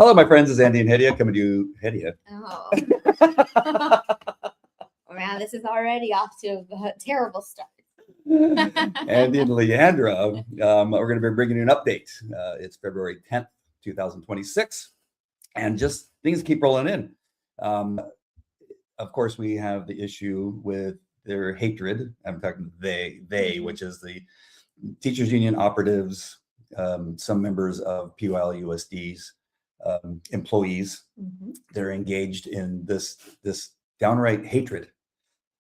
Hello, my friends. It's Andy and Hedia coming to you. Hedia. Oh. Man, this is already off to a terrible start. Andy and Leandra, we're going to be bringing you an update. It's February 10th, 2026, and just things keep rolling in. Of course, we have the issue with their hatred. I'm talking they, which is the teachers union operatives, some members of PYLUSD's employees. They're engaged in this downright hatred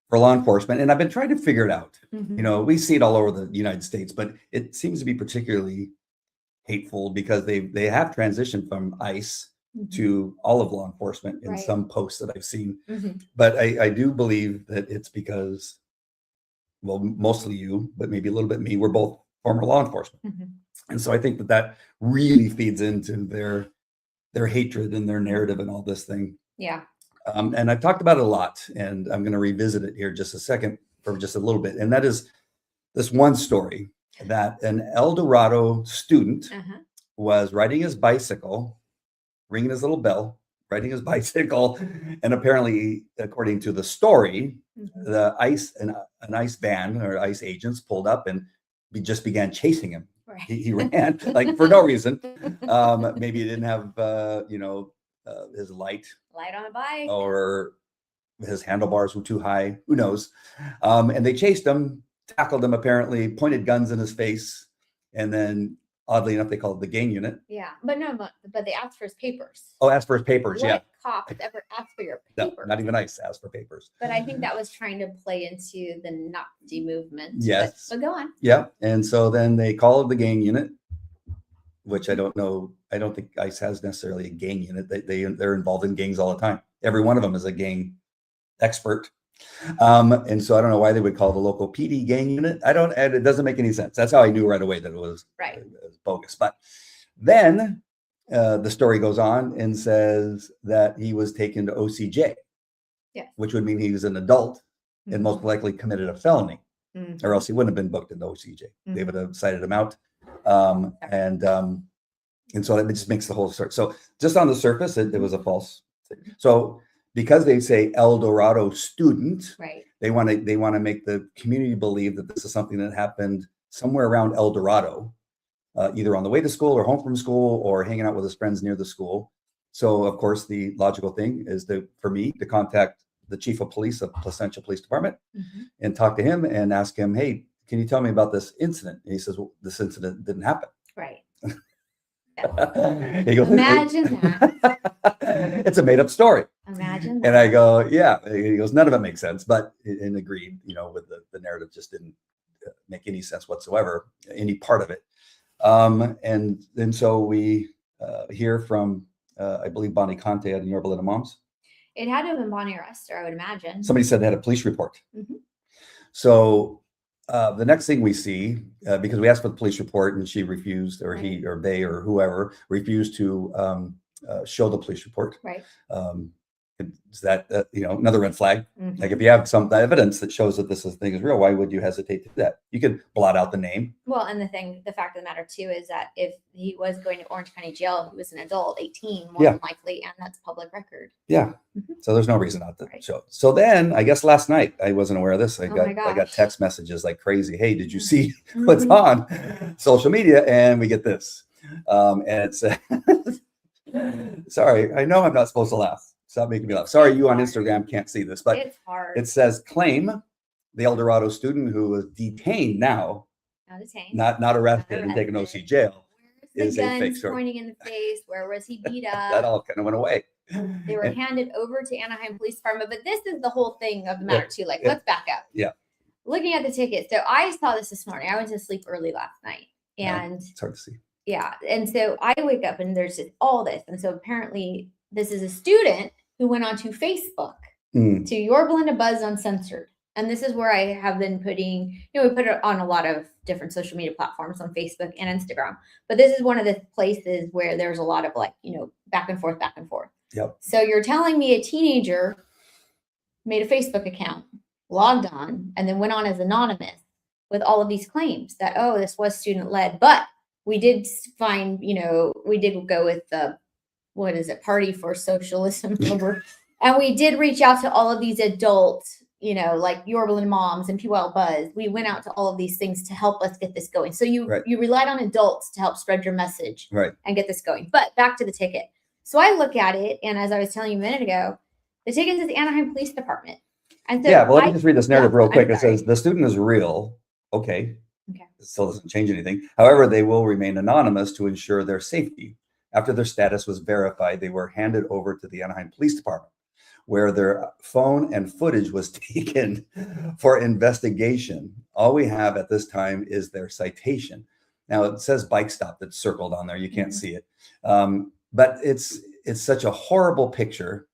for law enforcement, and I've been trying to figure it out. You know, we see it all over the United States, but it seems to be particularly hateful because they have transitioned from ICE to all of law enforcement in some posts that I've seen. But I do believe that it's because, well, mostly you, but maybe a little bit me, we're both former law enforcement. And so I think that really feeds into their hatred and their narrative and all this thing. Yeah. And I've talked about it a lot, and I'm going to revisit it here just a second for just a little bit. And that is this one story that an El Dorado student was riding his bicycle, ringing his little bell, riding his bicycle, and apparently, according to the story, the an ICE van or ICE agents pulled up and just began chasing him. He ran like for no reason. Maybe he didn't have his light on a bike, or his handlebars were too high. Who knows? And they chased him, tackled him, apparently pointed guns in his face, and then oddly enough, they called it the gang unit. Yeah, but they asked for his papers. Oh, asked for his papers. What cop ever asked for your papers? No, not even ICE asked for papers. But I think that was trying to play into the Nazi movement. Yes. But go on. Yeah, and so then they called the gang unit, which I don't know. I don't think ICE has necessarily a gang unit. They're involved in gangs all the time. Every one of them is a gang expert. And so I don't know why they would call the local PD gang unit. It doesn't make any sense. That's how I knew right away that it was bogus. But then the story goes on and says that he was taken to OCJ, which would mean he was an adult and most likely committed a felony, or else he wouldn't have been booked in the OCJ. They would have cited him out. And so that just makes the whole story. So just on the surface, it was a false thing. So because they say El Dorado student, they want to make the community believe that this is something that happened somewhere around El Dorado, either on the way to school or home from school or hanging out with his friends near the school. So of course, the logical thing is for me to contact the chief of police of Placentia Police Department and talk to him and ask him, hey, can you tell me about this incident? And he says, well, this incident didn't happen. He goes, imagine that. It's a made up story. Imagine that. And I go, yeah. He goes, none of it makes sense, but and agreed, with the narrative just didn't make any sense whatsoever, any part of it. And then so we hear from, I believe, Bonnie Conte at Yorba Linda Moms. It had to have been Bonnie or Esther, I would imagine. Somebody said they had a police report. So the next thing we see, because we asked for the police report and she refused, or he or they or whoever refused to show the police report. Is that another red flag? Like if you have some evidence that shows that this thing is real, why would you hesitate to do that? You could blot out the name. Well, and the fact of the matter too is that if he was going to Orange County Jail, he was an adult, 18, more than likely, and that's public record. So there's no reason not to show. So then I guess last night, I wasn't aware of this. I got text messages like crazy. Hey, did you see what's on social media? And we get this. And it's sorry, I know I'm not supposed to laugh. Stop making me laugh. Sorry, you on Instagram can't see this, but it's hard. It says claim the El Dorado student who was detained now, not arrested and taken to OC jail. Where's the guns pointing in the face? Where was he beat up? That all kind of went away. They wwere handed over to Anaheim Police Department, but this is the whole thing of the matter too. Like, let's back up. Looking at the ticket. So I saw this morning. I went to sleep early last night, and it's hard to see. Yeah, and so I wake up and there's all this, and so apparently this is a student who went onto Facebook to Yorba Linda Buzz Uncensored. And this is where I have been putting, we put it on a lot of different social media platforms on Facebook and Instagram. But this is one of the places where there's a lot of back and forth. So you're telling me a teenager made a Facebook account, logged on, and then went on as anonymous with all of these claims that, this was student led. But we did find, we did go with what is it, Party for Socialism. And we did reach out to all of these adults, you know, like Yorba Linda Moms and PYL Buzz. We went out to all of these things to help us get this going. So you relied on adults to help spread your message and get this going. But back to the ticket. So I look at it, and as I was telling you a minute ago, the ticket is the Anaheim Police Department. And so well, let me just read this narrative real quick. It says the student is real. Okay. It still doesn't change anything. However, they will remain anonymous to ensure their safety. After their status was verified, they were handed over to the Anaheim Police Department, where their phone and footage was taken for investigation. All we have at this time is their citation. Now it says bike stop that's circled on there. You can't see it. But it's such a horrible picture.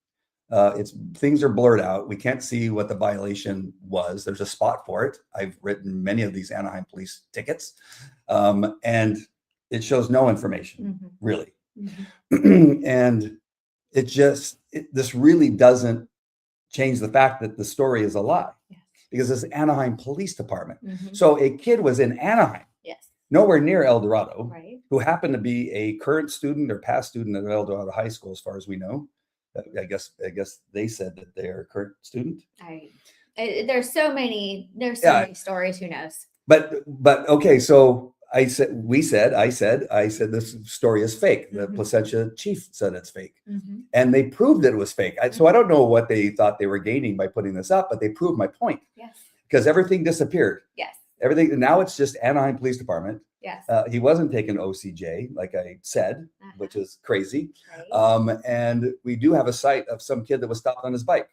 Things are blurred out. We can't see what the violation was. There's a spot for it. I've written many of these Anaheim police tickets, and it shows no information, really. And this really doesn't change the fact that the story is a lie, because it's Anaheim Police Department. So a kid was in Anaheim, nowhere near El Dorado, who happened to be a current student or past student at El Dorado High School, as far as we know. I guguess they said that they're a current student. There's so many stories. Who knows? But okay, so I said this story is fake. The Placentia chief said it's fake, and they proved that it was fake. So I don't know what they thought they were gaining by putting this up, but they proved my point. Because everything disappeared. Everything. Now it's just Anaheim Police Department. He wasn't taken OCJ, like I said, which is crazy. And we do have a site of some kid that was stopped on his bike.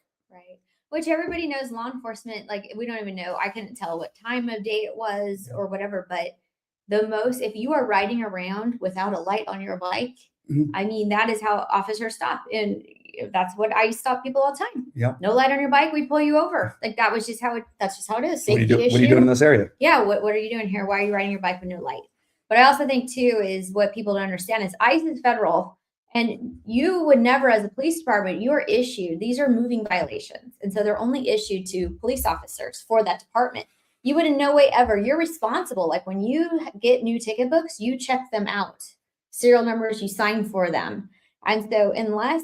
Which everybody knows, law enforcement, like, we don't even know. I couldn't tell what time of day it was or whatever, but if you are riding around without a light on your bike, I mean, that is how officers stop. And that's what I stop people all the time. No light on your bike, we pull you over. Like, that's just how it is. Safety issue. What are you doing in this area? What are you doing here? Why are you riding your bike with no light? But I also think too, is what people don't understand is ICE is federal, and you would never, as a police department, you are issued, these are moving violations. And so they're only issued to police officers for that department. You would in no way ever, you're responsible. Like, when you get new ticket books, you check them out, serial numbers, you sign for them. And so unless,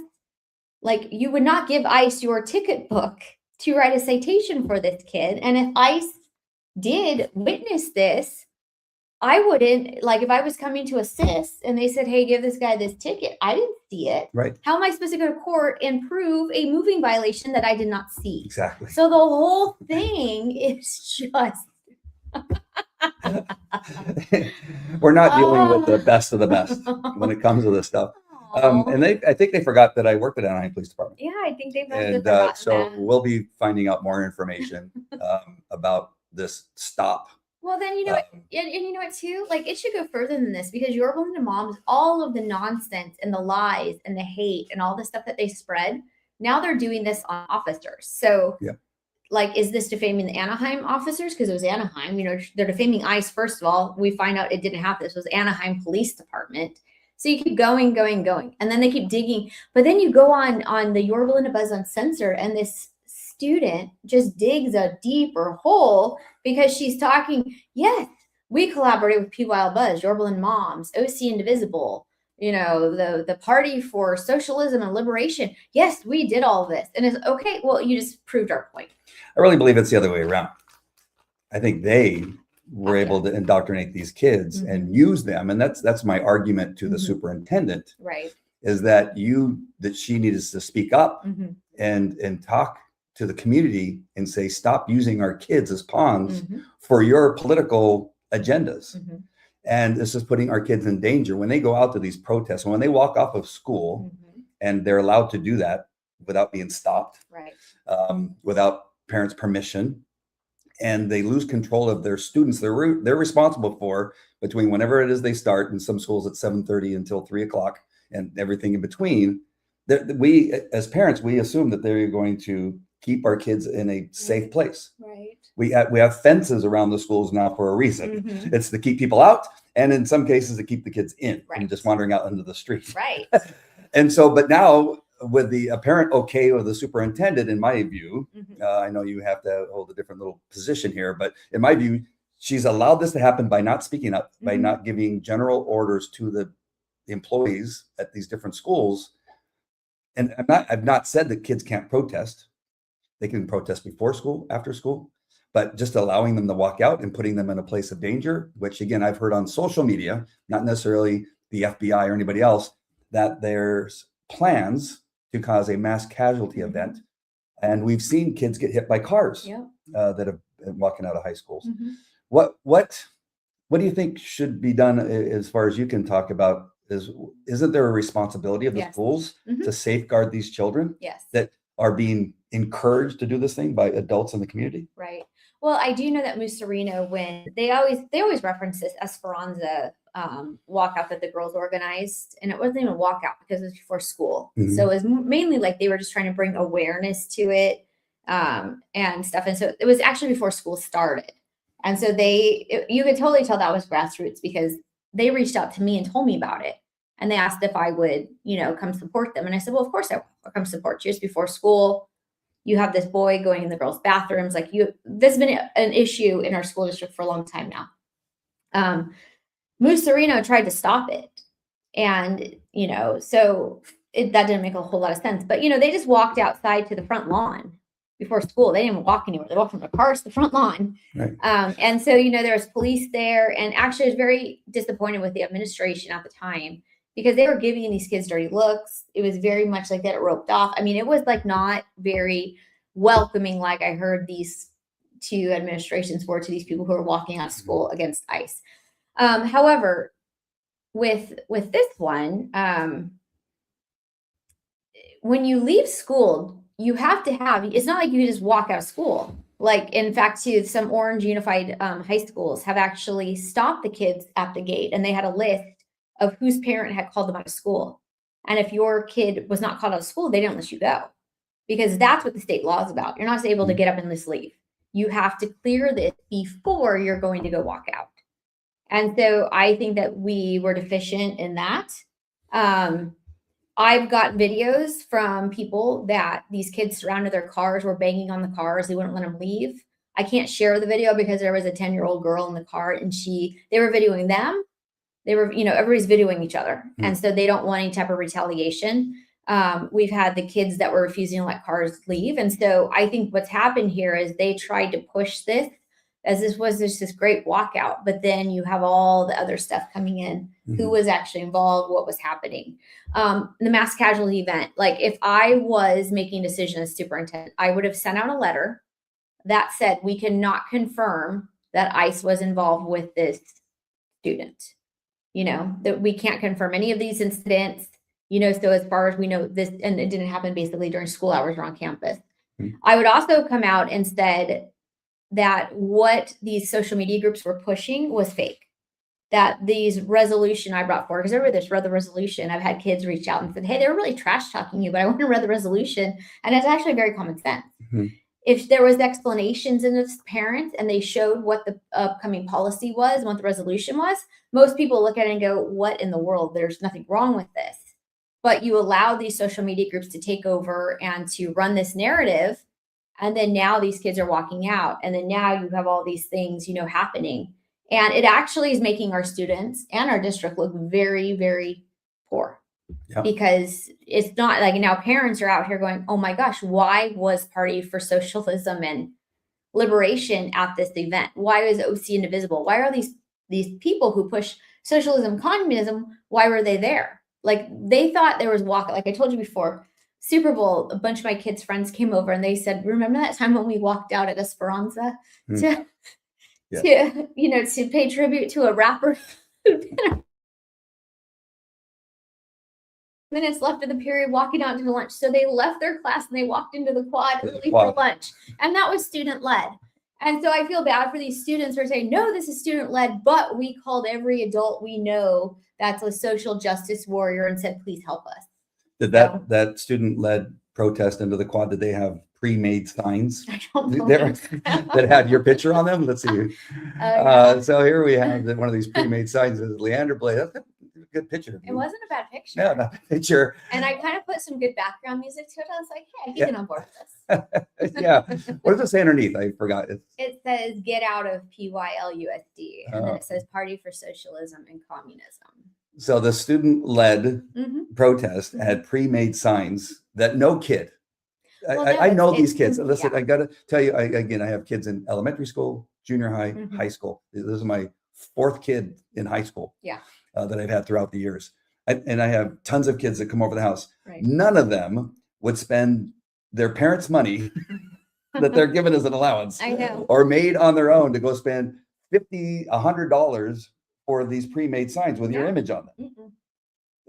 like, you would not give ICE your ticket book to write a citation for this kid. And if ICE did witness this, I wouldn't, like, if I was coming to assist and they said, hey, give this guy this ticket, I didn't see it. How am I supposed to go to court and prove a moving violation that I did not see? Exactly. So the whole thing is just. We're not dealing with the best of the best when it comes to this stuff. And I think they forgot that I worked at Anaheim Police Department. I think they must have forgotten so we'll be finding out more information about this stop. Well, then, you know, and you know what, too? Like, it should go further than this, because Yorba Linda Moms, all of the nonsense and the lies and the hate and all the stuff that they spread, now they're doing this on officers. So, like, is this defaming the Anaheim officers? Because it was Anaheim. You know, they're defaming ICE, first of all. We find out it didn't happen. This was Anaheim Police Department. So you keep going. And then they keep digging. But then you go on the Yorba Linda Buzz Uncensored, and this student just digs a deeper hole because she's talking. Yes, we collaborated with PYL Buzz, Yorba Linda Moms, OC Indivisible, you know, the Party for Socialism and Liberation. Yes, we did all of this. And it's okay. Well, you just proved our point. I really believe it's the other way around. I think they were able to indoctrinate these kids and use them. And that's my argument to the superintendent, is that she needed to speak up and talk to the community and say, stop using our kids as pawns for your political agendas. And this is putting our kids in danger when they go out to these protests, when they walk off of school and they're allowed to do that without being stopped, without parents' permission, and they lose control of their students. They're responsible for, between whenever it is they start, in some schools at 7:30 until 3 o'clock and everything in between. We, as parents, we assume that they're going to keep our kids in a safe place. We have fences around the schools now for a reason. It's to keep people out, and in some cases to keep the kids in and just wandering out into the street. And so, but now with the apparent okay of the superintendent, in my view, I know you have to hold a different little position here, but in my view, she's allowed this to happen by not speaking up, by not giving general orders to the employees at these different schools and I've not said that kids can't protest. They can protest before school, after school, but just allowing them to walk out and putting them in a place of danger, which again, I've heard on social media, not necessarily the FBI or anybody else, that there's plans to cause a mass casualty event. And we've seen kids get hit by cars that have been walking out of high schools. What do you think should be done as far as you can talk about? Isn't there a responsibility of the schools to safeguard these children that are being encouraged to do this thing by adults in the community? Right. Well, I do know that Musarino, when they always reference this Esperanza walkout that the girls organized, and it wasn't even a walkout because it was before school. So it was mainly like they were just trying to bring awareness to it and stuff. And so it was actually before school started. And so you could totally tell that was grassroots because they reached out to me and told me about it. And they asked if I would, come support them. And I said, well, of course I will. I'll come support you. It's before school. You have this boy going in the girls' bathrooms. This has been an issue in our school district for a long time now. Musarino tried to stop it. And, so that didn't make a whole lot of sense. But, they just walked outside to the front lawn before school. They didn't even walk anywhere. They walked from the cars to the front lawn. Right. And so, there was police there. And actually, I was very disappointed with the administration at the time because they were giving these kids dirty looks. It was very much like that it roped off. I mean, it was not very welcoming, like I heard these two administrations were to these people who are walking out of school against ICE. However, with this one, when you leave school, you have to it's not like you just walk out of school. In fact, too, some Orange Unified high schools have actually stopped the kids at the gate, and they had a list of whose parent had called them out of school. And if your kid was not called out of school, they didn't let you go because that's what the state law is about. You're not able to get up and just leave. You have to clear this before you're going to go walk out. And so I think that we were deficient in that. I've got videos from people that these kids surrounded their cars, were banging on the cars. They wouldn't let them leave. I can't share the video because there was a 10-year-old girl in the car and they were videoing them. They were, everybody's videoing each other. And so they don't want any type of retaliation. We've had the kids that were refusing to let cars leave. And so I think what's happened here is they tried to push this as this was just this great walkout, but then you have all the other stuff coming in, who was actually involved, what was happening. The mass casualty event, if I was making a decision as superintendent, I would have sent out a letter that said, we cannot confirm that ICE was involved with this student, that we can't confirm any of these incidents, so as far as we know this, and it didn't happen basically during school hours or on campus. I would also come out and said that what these social media groups were pushing was fake, that these resolution I brought forward, because everybody that's read the resolution, I've had kids reach out and said, hey, they were really trash talking you, but I went and read the resolution. And it's actually very common sense. If there was explanations in this parents and they showed what the upcoming policy was and what the resolution was, most people look at it and go, what in the world? There's nothing wrong with this. But you allow these social media groups to take over and to run this narrative. And then now these kids are walking out. And then now you have all these things, happening. And it actually is making our students and our district look very, very poor. Because it's not now parents are out here going, oh my gosh, why was Party for Socialism and Liberation at this event? Why is OC indivisible? Why are these people who push socialism, communism, why were they there? They thought there was like I told you before, Super Bowl, a bunch of my kids' friends came over and they said, remember that time when we walked out at Esperanza to pay tribute to a rapper? Minutes left of the period walking out into lunch. So they left their class and they walked into the quad early for lunch. And that was student led. And so I feel bad for these students who are saying, no, this is student led, but we called every adult we know that's a social justice warrior and said, please help us. Did that student-led protest into the quad, did they have pre-made signs that had your picture on them? Let's see. So here we have one of these pre-made signs that Leandra played. That's a good picture. It wasn't a bad picture. Yeah, not a picture. And I kind of put some good background music to it. I was like, hey, I can get on board with this. Yeah. What does it say underneath? I forgot. It says, get out of PYLUSD. And then it says Party for Socialism and Communism. So the student-led protest had pre-made signs that no kid. Well, no, I know it's- these it's kids. com- Listen, yeah. I got to tell you, I have kids in elementary school, junior high, Mhm. high school. This is my fourth kid in high school. Yeah. That I've had throughout the years. And I have tons of kids that come over the house. Right. None of them would spend their parents' money that they're given as an allowance I know. or made on their own to go spend $50, $100 for these pre-made signs with your Yeah. image on them.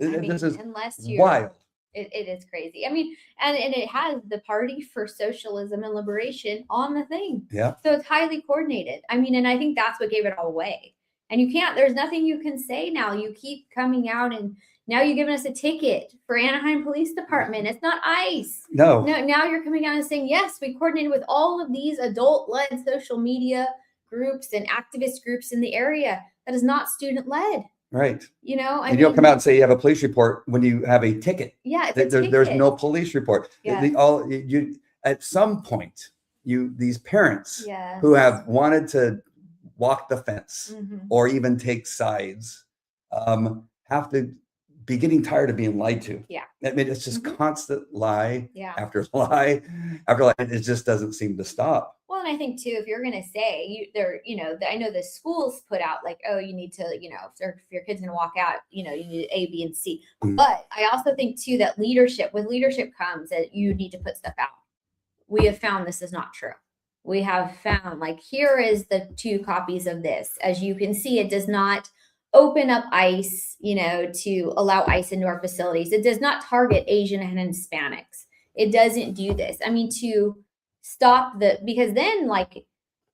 Mm-mm. This is unless you wild. It is crazy. I mean, and it has the Party for Socialism and Liberation on the thing. Yeah. So it's highly coordinated. I mean, and I think that's what gave it all away. And there's nothing you can say now. You keep coming out and now you're giving us a ticket for Anaheim Police Department. It's not ICE. No. Now you're coming out and saying, yes, we coordinated with all of these adult-led social media groups and activist groups in the area. That is not student-led. Right. And you'll come out and say you have a police report when you have a ticket. Yeah, it's a There's ticket. no police report. Yeah. You at some point, these parents Yes. who have wanted to walk the fence Mhm. or even take sides have to be getting tired of being lied to. Yeah. I mean, it's just Mhm. constant lie Yeah. after lie after lie. It just doesn't seem to stop. Well, and I think too, if you're going to say I know the schools put out like, oh, you need to, if your kid's going to walk out, you need A, B, and C. Mhm. But I also think too that with leadership comes that you need to put stuff out. We have found this is not true. We have found like, here is the 2 copies of this. As you can see, it does not open up ICE, to allow ICE into our facilities. It does not target Asian and Hispanics. It doesn't do this. I mean, to stop because then like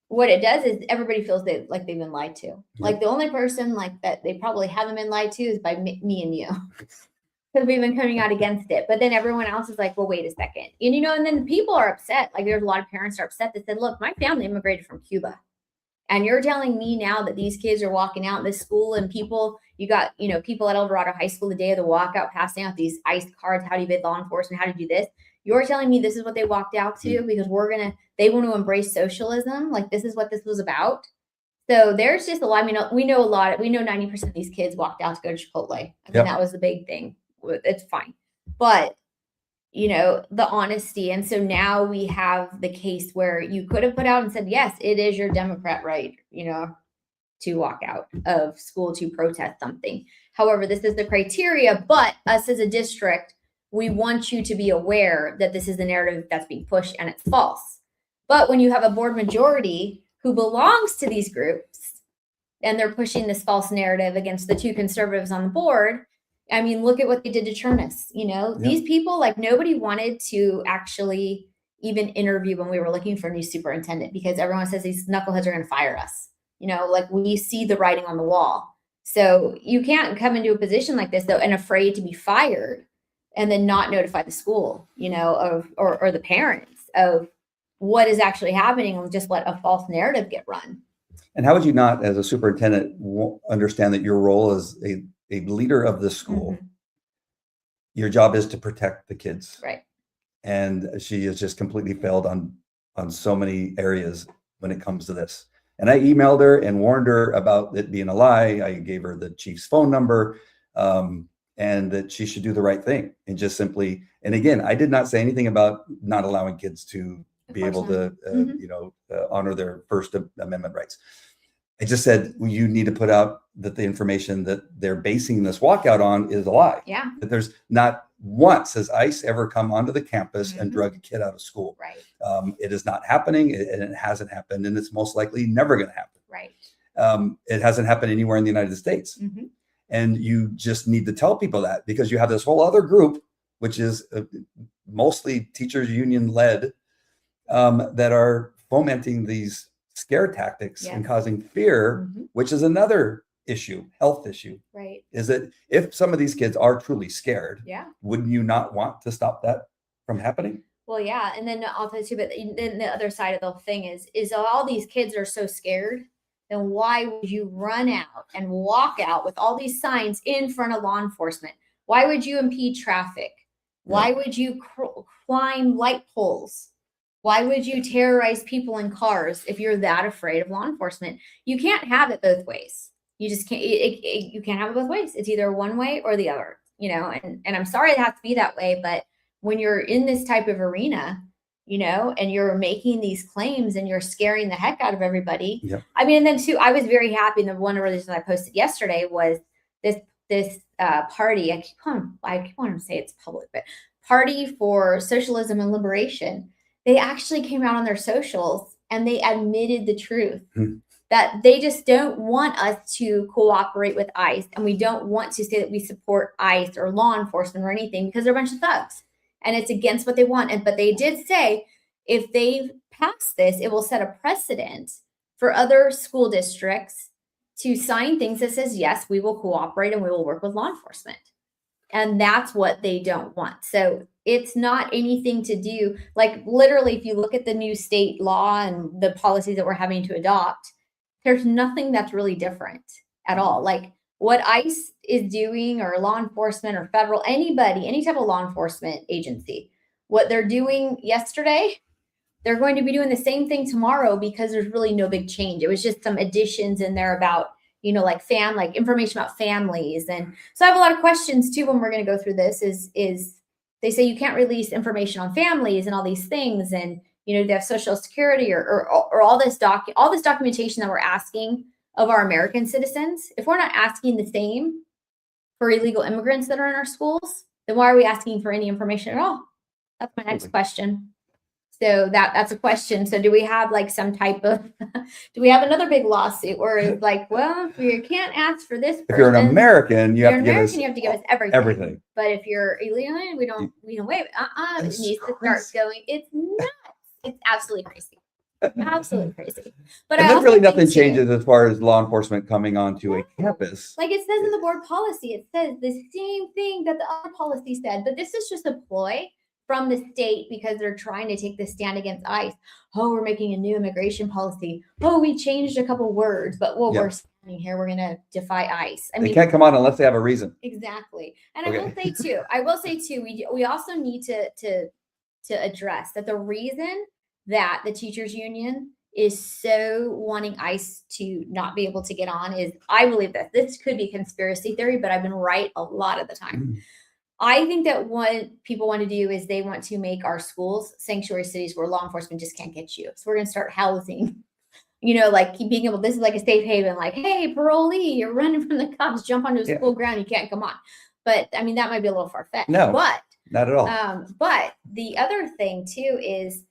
what it does is everybody feels like they've been lied to. Like the only person like that they probably haven't been lied to is by me and you. Because we've been coming out against it. But then everyone else is like, well, wait a second. And then people are upset. Like there's a lot of parents are upset that said, look, my family immigrated from Cuba. And you're telling me now that these kids are walking out in this school and you got people at El Dorado High School the day of the walkout passing out these ICE cards. How do you evade law enforcement? How do you do this? You're telling me this is what they walked out to because they want to embrace socialism. Like this is what this was about. So there's just a lot. I mean, we know 90% of these kids walked out to go to Chipotle. I mean, that was the big thing. It's fine. But the honesty. And so now we have the case where you could have put out and said, yes, it is your Democrat right, to walk out of school to protest something. However, this is the criteria, but us as a district, we want you to be aware that this is the narrative that's being pushed and it's false. But when you have a board majority who belongs to these groups and they're pushing this false narrative against the 2 conservatives on the board, I mean, look at what they did to Chernus. These people, like nobody wanted to actually even interview when we were looking for a new superintendent because everyone says these knuckleheads are going to fire us. Like we see the writing on the wall. So you can't come into a position like this though and afraid to be fired and then not notify the school, or the parents of what is actually happening and just let a false narrative get run. And how would you not, as a superintendent, understand that your role as a leader of the school, Mhm. your job is to protect the kids. Right. And she has just completely failed on so many areas when it comes to this. And I emailed her and warned her about it being a lie. I gave her the chief's phone number, and that she should do the right thing and just simply, and again, I did not say anything about not allowing kids to be able to, honor their First Amendment rights. I just said, well, you need to put out that the information that they're basing this walkout on is a lie. Yeah. That there's not once has ICE ever come onto the campus and Mhm. drug a kid out of school. Right. It is not happening, and it hasn't happened, and it's most likely never going to happen. Right. It hasn't happened anywhere in the United States. Mhm. And you just need to tell people that because you have this whole other group, which is mostly teachers union led, that are fomenting these scare tactics and Yes. causing fear, Mhm. which is another issue, health issue. Right. Is that if some of these kids are truly scared, Yeah. wouldn't you not want to stop that from happening? Well, yeah. And then also too, but then the other side of the thing is all these kids are so scared, then why would you run out and walk out with all these signs in front of law enforcement? Why would you impede traffic? Why would you climb light poles? Why would you terrorize people in cars if you're that afraid of law enforcement? You can't have it both ways. You just can't. You can't have it both ways. It's either one way or the other. And I'm sorry it has to be that way, but when you're in this type of arena, you know, and you're making these claims and you're scaring the heck out of everybody. Yep. I mean, and then too, I was very happy. And the one of the reasons I posted yesterday was this party. I keep wanting to say it's public, but Party for Socialism and Liberation. They actually came out on their socials and they admitted the truth that they just don't want us to cooperate with ICE, and we don't want to say that we support ICE or law enforcement or anything because they're a bunch of thugs. And it's against what they want. But they did say if they pass this, it will set a precedent for other school districts to sign things that says, yes, we will cooperate and we will work with law enforcement. And that's what they don't want. So it's not anything to do, like literally, if you look at the new state law and the policies that we're having to adopt, there's nothing that's really different at all. Like what ICE is doing, or law enforcement or federal, anybody, any type of law enforcement agency, what they're doing yesterday, they're going to be doing the same thing tomorrow because there's really no big change. It was just some additions in there about, you know, like information about families. And so I have a lot of questions too when we're going to go through this is they say you can't release information on families and all these things. And, you know, they have Social Security or all this documentation that we're asking of our American citizens. If we're not asking the same for illegal immigrants that are in our schools, then why are we asking for any information at all? That's my next question. So that's a question. So do we have like some type of, do we have another big lawsuit where it's like, well, if you can't ask for this person, if you're an American, you have to give us everything. But if you're illegal, we don't wait. It needs to start going. It's nuts. It's absolutely crazy. Absolutely crazy. But and then really nothing changes as far as law enforcement coming onto a campus. Like it says in the board policy, it says the same thing that the other policy said, but this is just a ploy from the state because they're trying to take the stand against ICE. Oh, we're making a new immigration policy. Oh, we changed a couple words, but we're standing here. We're going to defy ICE. I mean, they can't come on unless they have a reason. Exactly. And I will say too, we also need to address that the reason that the teachers union is so wanting ICE to not be able to get on is, I believe that this could be conspiracy theory, but I've been right a lot of the time. I think that what people want to do is they want to make our schools sanctuary cities where law enforcement just can't get you. So we're going to start housing, you know, like being able, this is like a safe haven, like, hey, parolee, you're running from the cops, jump onto a school ground, you can't come on. But I mean, that might be a little far-fetched. No, but not at all. But the other thing too is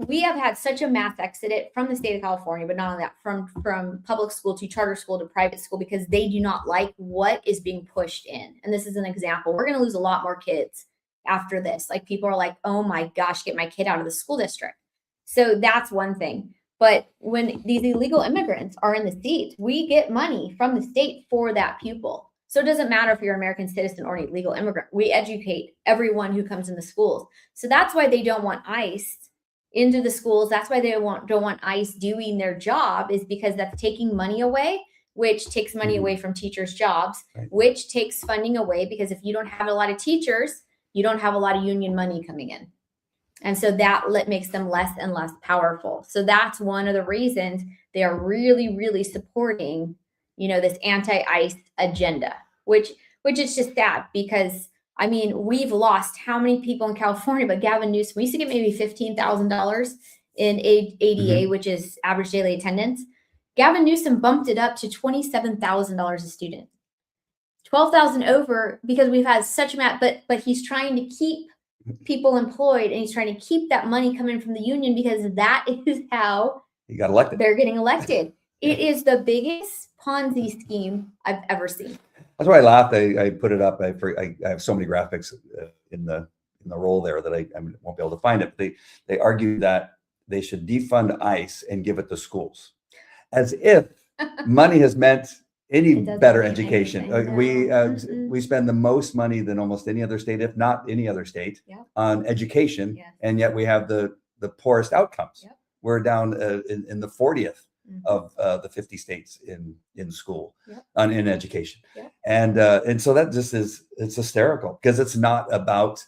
we have had such a mass exodus from the state of California, but not only that, from public school to charter school to private school, because they do not like what is being pushed in. And this is an example. We're going to lose a lot more kids after this. Like people are like, oh my gosh, get my kid out of the school district. So that's one thing. But when these illegal immigrants are in the seats, we get money from the state for that pupil. So it doesn't matter if you're an American citizen or an illegal immigrant. We educate everyone who comes in the schools. So that's why they don't want ICE into the schools. That's why they don't want ICE doing their job, is because that's taking money away, which takes money away from teachers' jobs, which takes funding away, because if you don't have a lot of teachers, you don't have a lot of union money coming in. And so that makes them less and less powerful. So that's one of the reasons they are really, really supporting, you know, this anti-ICE agenda, which is just sad, because I mean, we've lost how many people in California, but Gavin Newsom, we used to get maybe $15,000 in ADA, which is average daily attendance. Gavin Newsom bumped it up to $27,000 a student, 12,000 over, because we've had such a but he's trying to keep people employed, and he's trying to keep that money coming from the union, because that is how he got elected. They're getting elected. It is the biggest Ponzi scheme I've ever seen. That's why I laughed. I put it up. I have so many graphics in the roll there that I won't be able to find it. They argue that they should defund ICE and give it to schools, as if money has meant any better education. We spend the most money than almost any other state, if not any other state, on education, and yet we have the poorest outcomes. We're down in the 40th. Of the 50 states in school in education. And so that just it's hysterical, because it's not about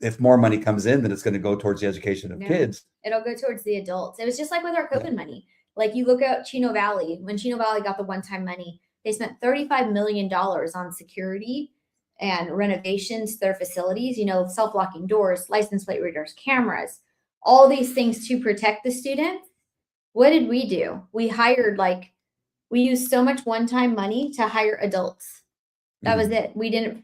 if more money comes in, then it's going to go towards the education of kids. It'll go towards the adults. It was just like with our COVID money. Like you look at Chino Valley, when Chino Valley got the one-time money, they spent $35 million on security and renovations to their facilities, self-locking doors, license plate readers, cameras, all these things to protect the students. What did we do? We used so much one-time money to hire adults. That was it. We didn't,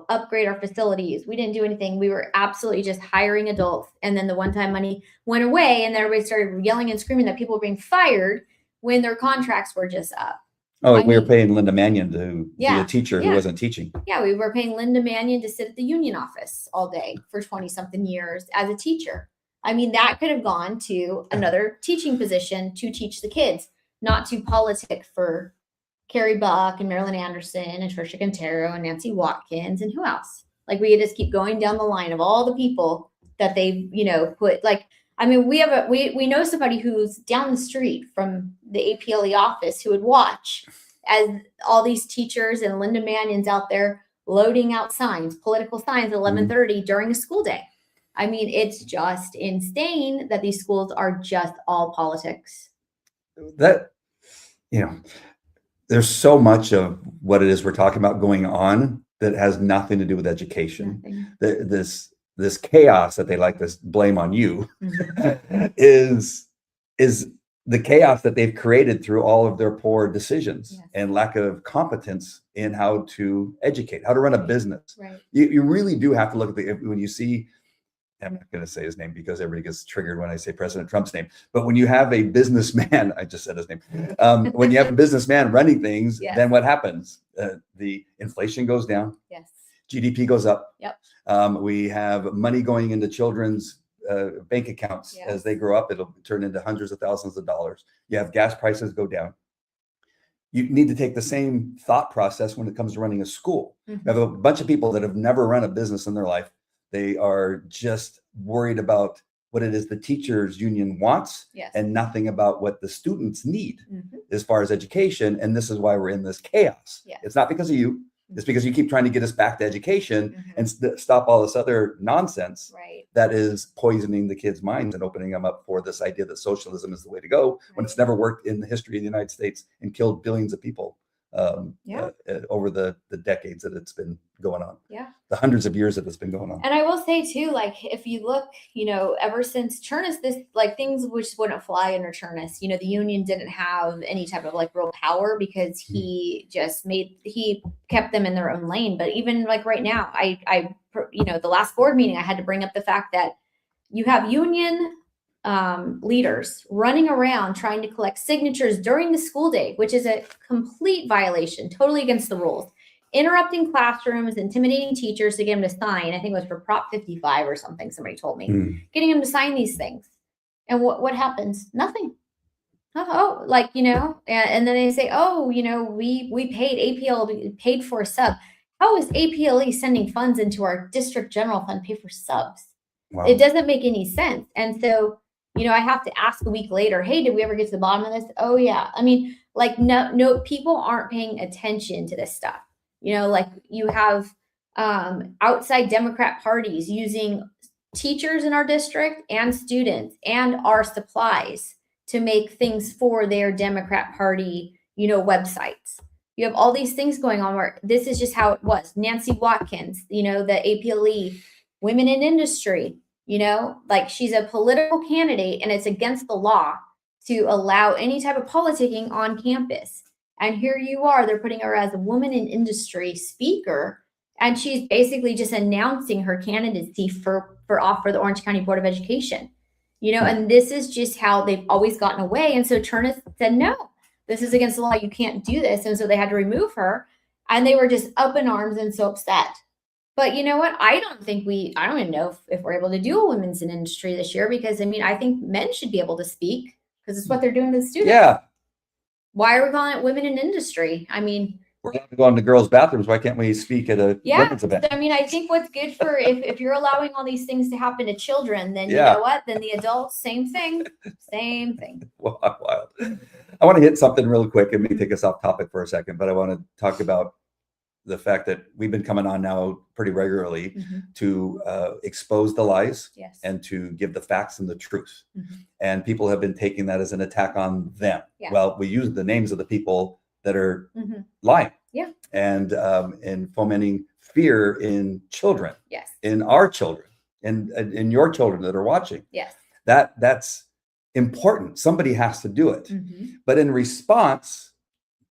upgrade our facilities. We didn't do anything. We were absolutely just hiring adults. And then the one-time money went away, and then everybody started yelling and screaming that people were being fired when their contracts were just up. Oh, we were paying Linda Mannion to be a teacher who yeah. wasn't teaching. Yeah, we were paying Linda Mannion to sit at the union office all day for 20-something years as a teacher. I mean, that could have gone to another teaching position to teach the kids, not to politic for Carrie Buck and Marilyn Anderson and Trisha Quintero and Nancy Watkins and who else? Like, we could just keep going down the line of all the people that they've, put. Like, I mean, we know somebody who's down the street from the APLE office who would watch as all these teachers and Linda Mannion's out there loading out signs, political signs at 11:30 during a school day. I mean, it's just insane that these schools are just all politics. That, there's so much of what it is we're talking about going on that has nothing to do with education. This chaos that they like to blame on you is the chaos that they've created through all of their poor decisions and lack of competence in how to educate, how to run a business. Right. You really do have to look at when you see, I'm not going to say his name because everybody gets triggered when I say President Trump's name, but when you have a businessman, I just said his name, when you have a businessman running things, then what happens? The inflation goes down. Yes. GDP goes up. Yep. We have money going into children's bank accounts. As they grow up. It'll turn into hundreds of thousands of dollars. You have gas prices go down. You need to take the same thought process when it comes to running a school. You have a bunch of people that have never run a business in their life. They are just worried about what it is the teachers union wants and nothing about what the students need as far as education. And this is why we're in this chaos. It's not because of you. It's because you keep trying to get us back to education and stop all this other nonsense that is poisoning the kids' minds and opening them up for this idea that socialism is the way to go when it's never worked in the history of the United States and killed billions of people over the decades that it's been going on. The hundreds of years that it's been going on. And I will say too, like, if you look, ever since Chernus, things which wouldn't fly under Chernus, the union didn't have any type of real power because he kept them in their own lane. But even right now, I the last board meeting, I had to bring up the fact that you have union leaders running around trying to collect signatures during the school day, which is a complete violation, totally against the rules, interrupting classrooms, intimidating teachers to get them to sign. I think it was for Prop 55 or something, somebody told me, getting them to sign these things. And what happens? Nothing. And then they say, we paid APL, paid for a sub. How is APLE sending funds into our district general fund pay for subs? Wow. It doesn't make any sense. And so, I have to ask a week later, hey, did we ever get to the bottom of this? Oh yeah. I mean, no, people aren't paying attention to this stuff. You have outside Democrat parties using teachers in our district and students and our supplies to make things for their Democrat Party, websites. You have all these things going on where this is just how it was. Nancy Watkins, the APLE, women in industry, she's a political candidate and it's against the law to allow any type of politicking on campus. And here you are, they're putting her as a woman in industry speaker. And she's basically just announcing her candidacy for the Orange County Board of Education, and this is just how they've always gotten away. And so Chernus said, no, this is against the law. You can't do this. And so they had to remove her, and they were just up in arms and so upset. But you know what? I don't even know if we're able to do a women's in industry this year, because I think men should be able to speak because it's what they're doing to the students. Yeah. Why are we calling it women in industry? We're going to go into girls' bathrooms. Why can't we speak at a women's event? I think what's good for if you're allowing all these things to happen to children, then you know what? Then the adults, same thing. Wild. I want to hit something real quick and maybe take us off topic for a second, but I want to talk about the fact that we've been coming on now pretty regularly to expose the lies and to give the facts and the truth. And people have been taking that as an attack on them. Well, we use the names of the people that are lying. and fomenting fear in children, Yes. in our children, and in your children that are watching. Yes. That's important. Somebody has to do it. But in response,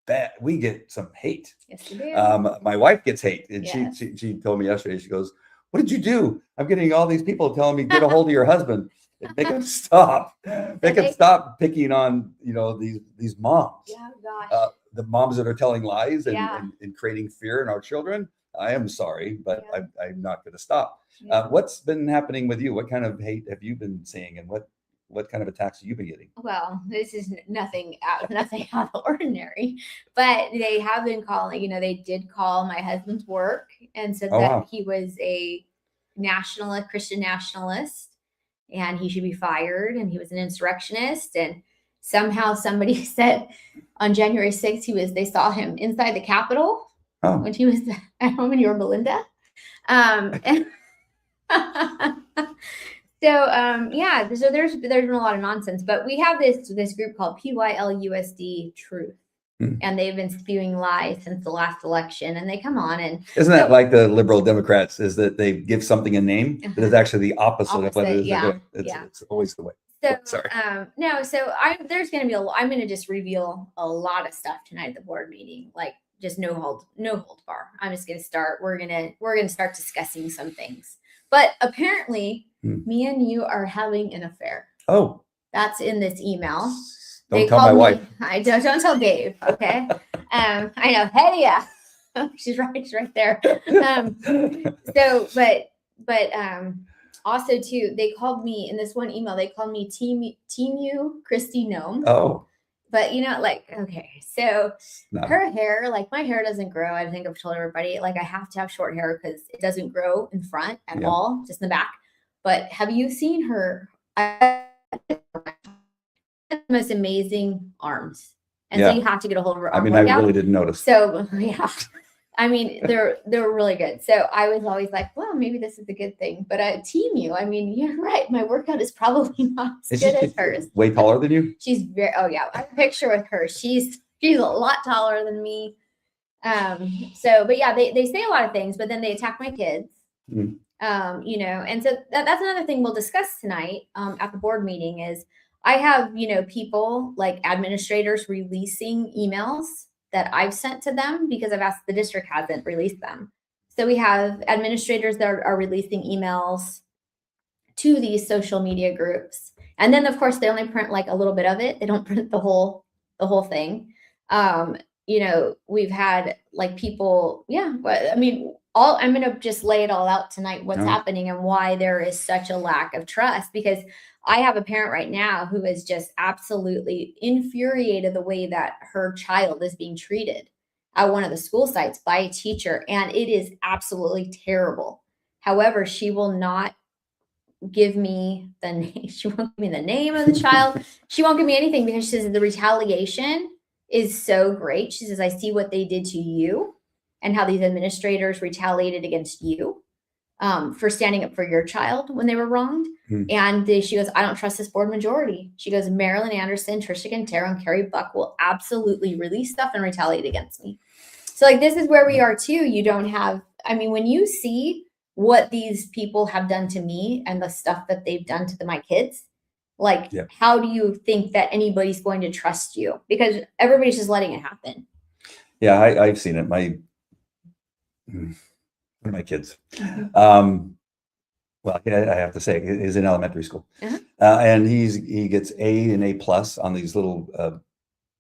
that we get some hate. Yes, we do. My wife gets hate, and Yes. she told me yesterday. She goes, "What did you do? I'm getting all these people telling me get a hold of your husband and make him stop. Make him stop picking on these moms. Yeah, gosh. The moms that are telling lies Yeah. and creating fear in our children. I am sorry, but Yeah. I'm not going to stop. Yeah. What's been happening with you? What kind of hate have you been seeing, and what kind of attacks have you been getting? Well, this is nothing out of the ordinary, but they have been calling. They did call my husband's work and said that Wow. he was a Christian nationalist, and he should be fired, and he was an insurrectionist. And somehow somebody said on January 6th they saw him inside the Capitol when he was at home in Yorba Linda. And so there's been a lot of nonsense, but we have this group called PYLUSD Truth, and they've been spewing lies since the last election, and they come on and isn't that like the liberal Democrats, is that they give something a name that is actually the opposite of what it is. Yeah. It's always the way. So Sorry. there's going to be I'm going to just reveal a lot of stuff tonight at the board meeting, like just no hold bar. I'm just going to start. We're going to start discussing some things. But apparently, me and you are having an affair. Oh, that's in this email. Don't tell my wife. I don't tell Dave. Okay. I know. Hey, yeah, she's right there. Also too, they called me in this one email. They called me Team You Christy Gnome. Oh. But okay, so her hair, my hair doesn't grow. I think I've told everybody, I have to have short hair because it doesn't grow in front at all, just in the back. But have you seen her? The most amazing arms. And so you have to get a hold of her. I really didn't notice. So they're really good. So I was always like, well, maybe this is a good thing. But Team You, you're right. My workout is probably not as good as hers. Way taller than you? She's very. Oh yeah, I have a picture with her. She's a lot taller than me. They say a lot of things, but then they attack my kids. And so that's another thing we'll discuss tonight at the board meeting is I have, people like administrators releasing emails that I've sent to them because I've asked the district hasn't released them. So we have administrators that are releasing emails to these social media groups. And then of course they only print a little bit of it. They don't print the whole thing. We've had people, I'm going to just lay it all out tonight, what's happening and why there is such a lack of trust, because I have a parent right now who is just absolutely infuriated the way that her child is being treated at one of the school sites by a teacher. And it is absolutely terrible. However, she will not give me the name. She won't give me the name of the child. She won't give me anything because she says the retaliation is so great. She says, I see what they did to you and how these administrators retaliated against you for standing up for your child when they were wronged. And she goes, I don't trust this board majority. She goes, Marilyn Anderson, Tricia Quintero, and Carrie Buck will absolutely release stuff and retaliate against me. So this is where we are too. You don't have, when you see what these people have done to me and the stuff that they've done to my kids, how do you think that anybody's going to trust you? Because everybody's just letting it happen. Yeah, I've seen it. One of my kids. Well, I have to say, he's in elementary school, and he gets A and A+ on these little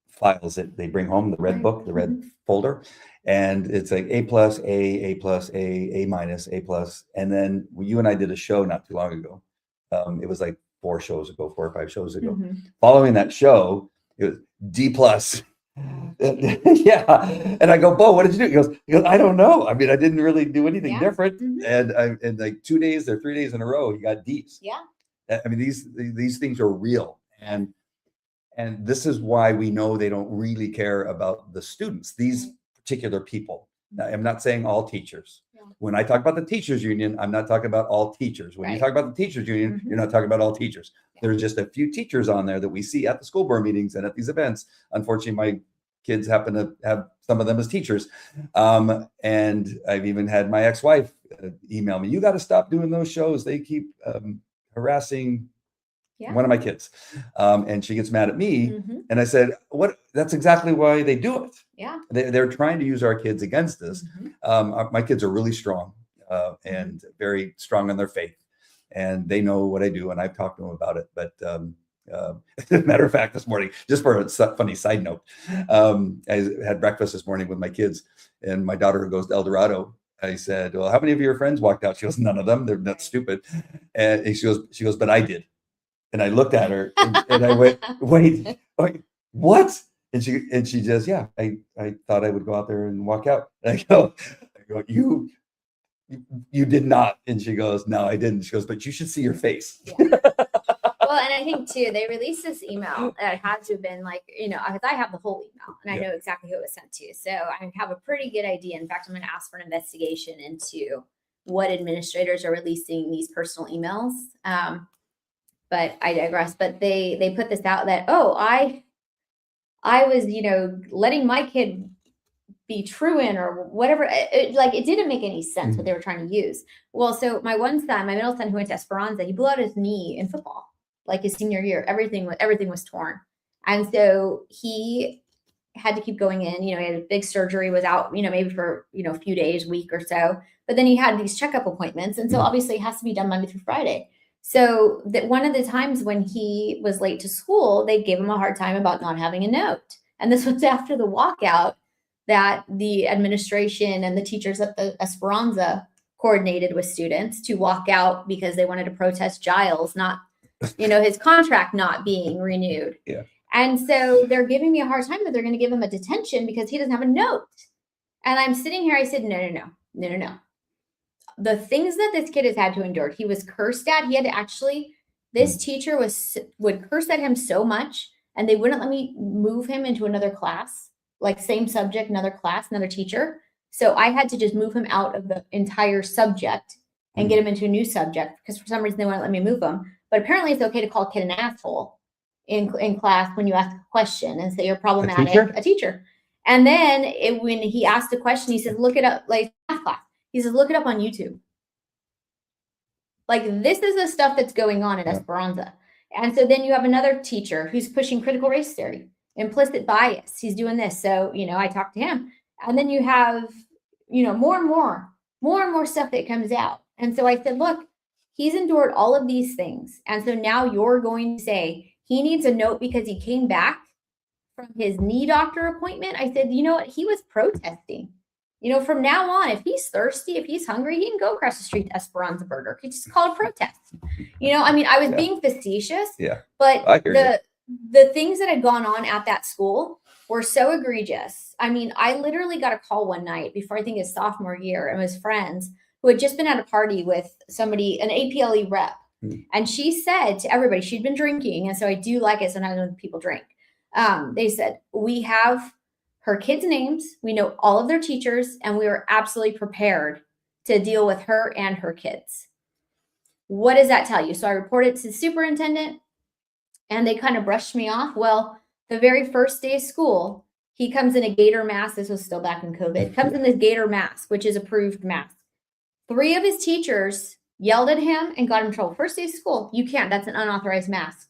files that they bring home, the red book, the red folder, and it's like A+, A+, A-, A+, and then you and I did a show not too long ago. It was 4 or 5 shows ago. Following that show, it was D+. Yeah, and I go, Bo, what did you do? He goes, I don't know. I didn't really do anything different. And in 2 days or 3 days in a row, he got D's. Yeah. These things are real, and this is why we know they don't really care about the students. These particular people. Now, I'm not saying all teachers. Yeah. When I talk about the teachers union, I'm not talking about all teachers. When you talk about the teachers union, you're not talking about all teachers. Yeah. There's just a few teachers on there that we see at the school board meetings and at these events. Unfortunately, kids happen to have some of them as teachers. And I've even had my ex-wife email me, you got to stop doing those shows. They keep harassing one of my kids. And she gets mad at me. And I said, that's exactly why they do it. Yeah. They're trying to use our kids against us. My kids are really strong and very strong in their faith. And they know what I do, and I've talked to them about it. But as a matter of fact, this morning, just for a funny side note, I had breakfast this morning with my kids, and my daughter who goes to El Dorado, I said, well, how many of your friends walked out? She goes, none of them. They're not stupid. And she goes, but I did. And I looked at her and I went, wait, what? And she says, yeah, I thought I would go out there and walk out. And I go, you did not. And she goes, no, I didn't. She goes, but you should see your face. Yeah. Well, and I think too, they released this email that had to have been like, because I have the whole email and I know exactly who it was sent to. So I have a pretty good idea. In fact, I'm going to ask for an investigation into what administrators are releasing these personal emails. But I digress. But they put this out that, I was, letting my kid be truant or whatever. It didn't make any sense what they were trying to use. Well, so my middle son who went to Esperanza, he blew out his knee in football, like his senior year. Everything was torn. And so he had to keep going in, he had a big surgery, was out, maybe for, a few days, week or so. But then he had these checkup appointments. And so obviously it has to be done Monday through Friday. So that one of the times when he was late to school, they gave him a hard time about not having a note. And this was after the walkout that the administration and the teachers at the Esperanza coordinated with students to walk out because they wanted to protest Giles, not, his contract not being renewed. Yeah. And so they're giving me a hard time that they're going to give him a detention because he doesn't have a note. And I'm sitting here, I said, no. The things that this kid has had to endure, he was cursed at. He had to actually, this teacher would curse at him so much, and they wouldn't let me move him into another class, like same subject, another class, another teacher. So I had to just move him out of the entire subject and get him into a new subject because for some reason they wouldn't let me move him. But apparently it's okay to call a kid an asshole in class when you ask a question and say you're problematic. A teacher. And then when he asked a question, he said, look it up, like math class. He says, look it up on YouTube. Like this is the stuff that's going on at Esperanza. And so then you have another teacher who's pushing critical race theory, implicit bias. He's doing this. So, I talked to him. And then you have, more and more stuff that comes out. And so I said, look, he's endured all of these things. And so now you're going to say he needs a note because he came back from his knee doctor appointment. I said, you know what? He was protesting. From now on, if he's thirsty, if he's hungry, he can go across the street to Esperanza Burger. He just call it protest. I was being facetious, but the things that had gone on at that school were so egregious. I literally got a call one night before I think his sophomore year, and his friends who had just been at a party with somebody, an APLE rep. And she said to everybody, she'd been drinking. And so I do like it sometimes when people drink. They said, we have her kids' names, we know all of their teachers, and we are absolutely prepared to deal with her and her kids. What does that tell you? So I reported to the superintendent, and they kind of brushed me off. Well, the very first day of school, he comes in a gator mask. This was still back in COVID. Comes in this gator mask, which is approved mask. 3 of his teachers yelled at him and got him in trouble. First day of school, you can't. That's an unauthorized mask.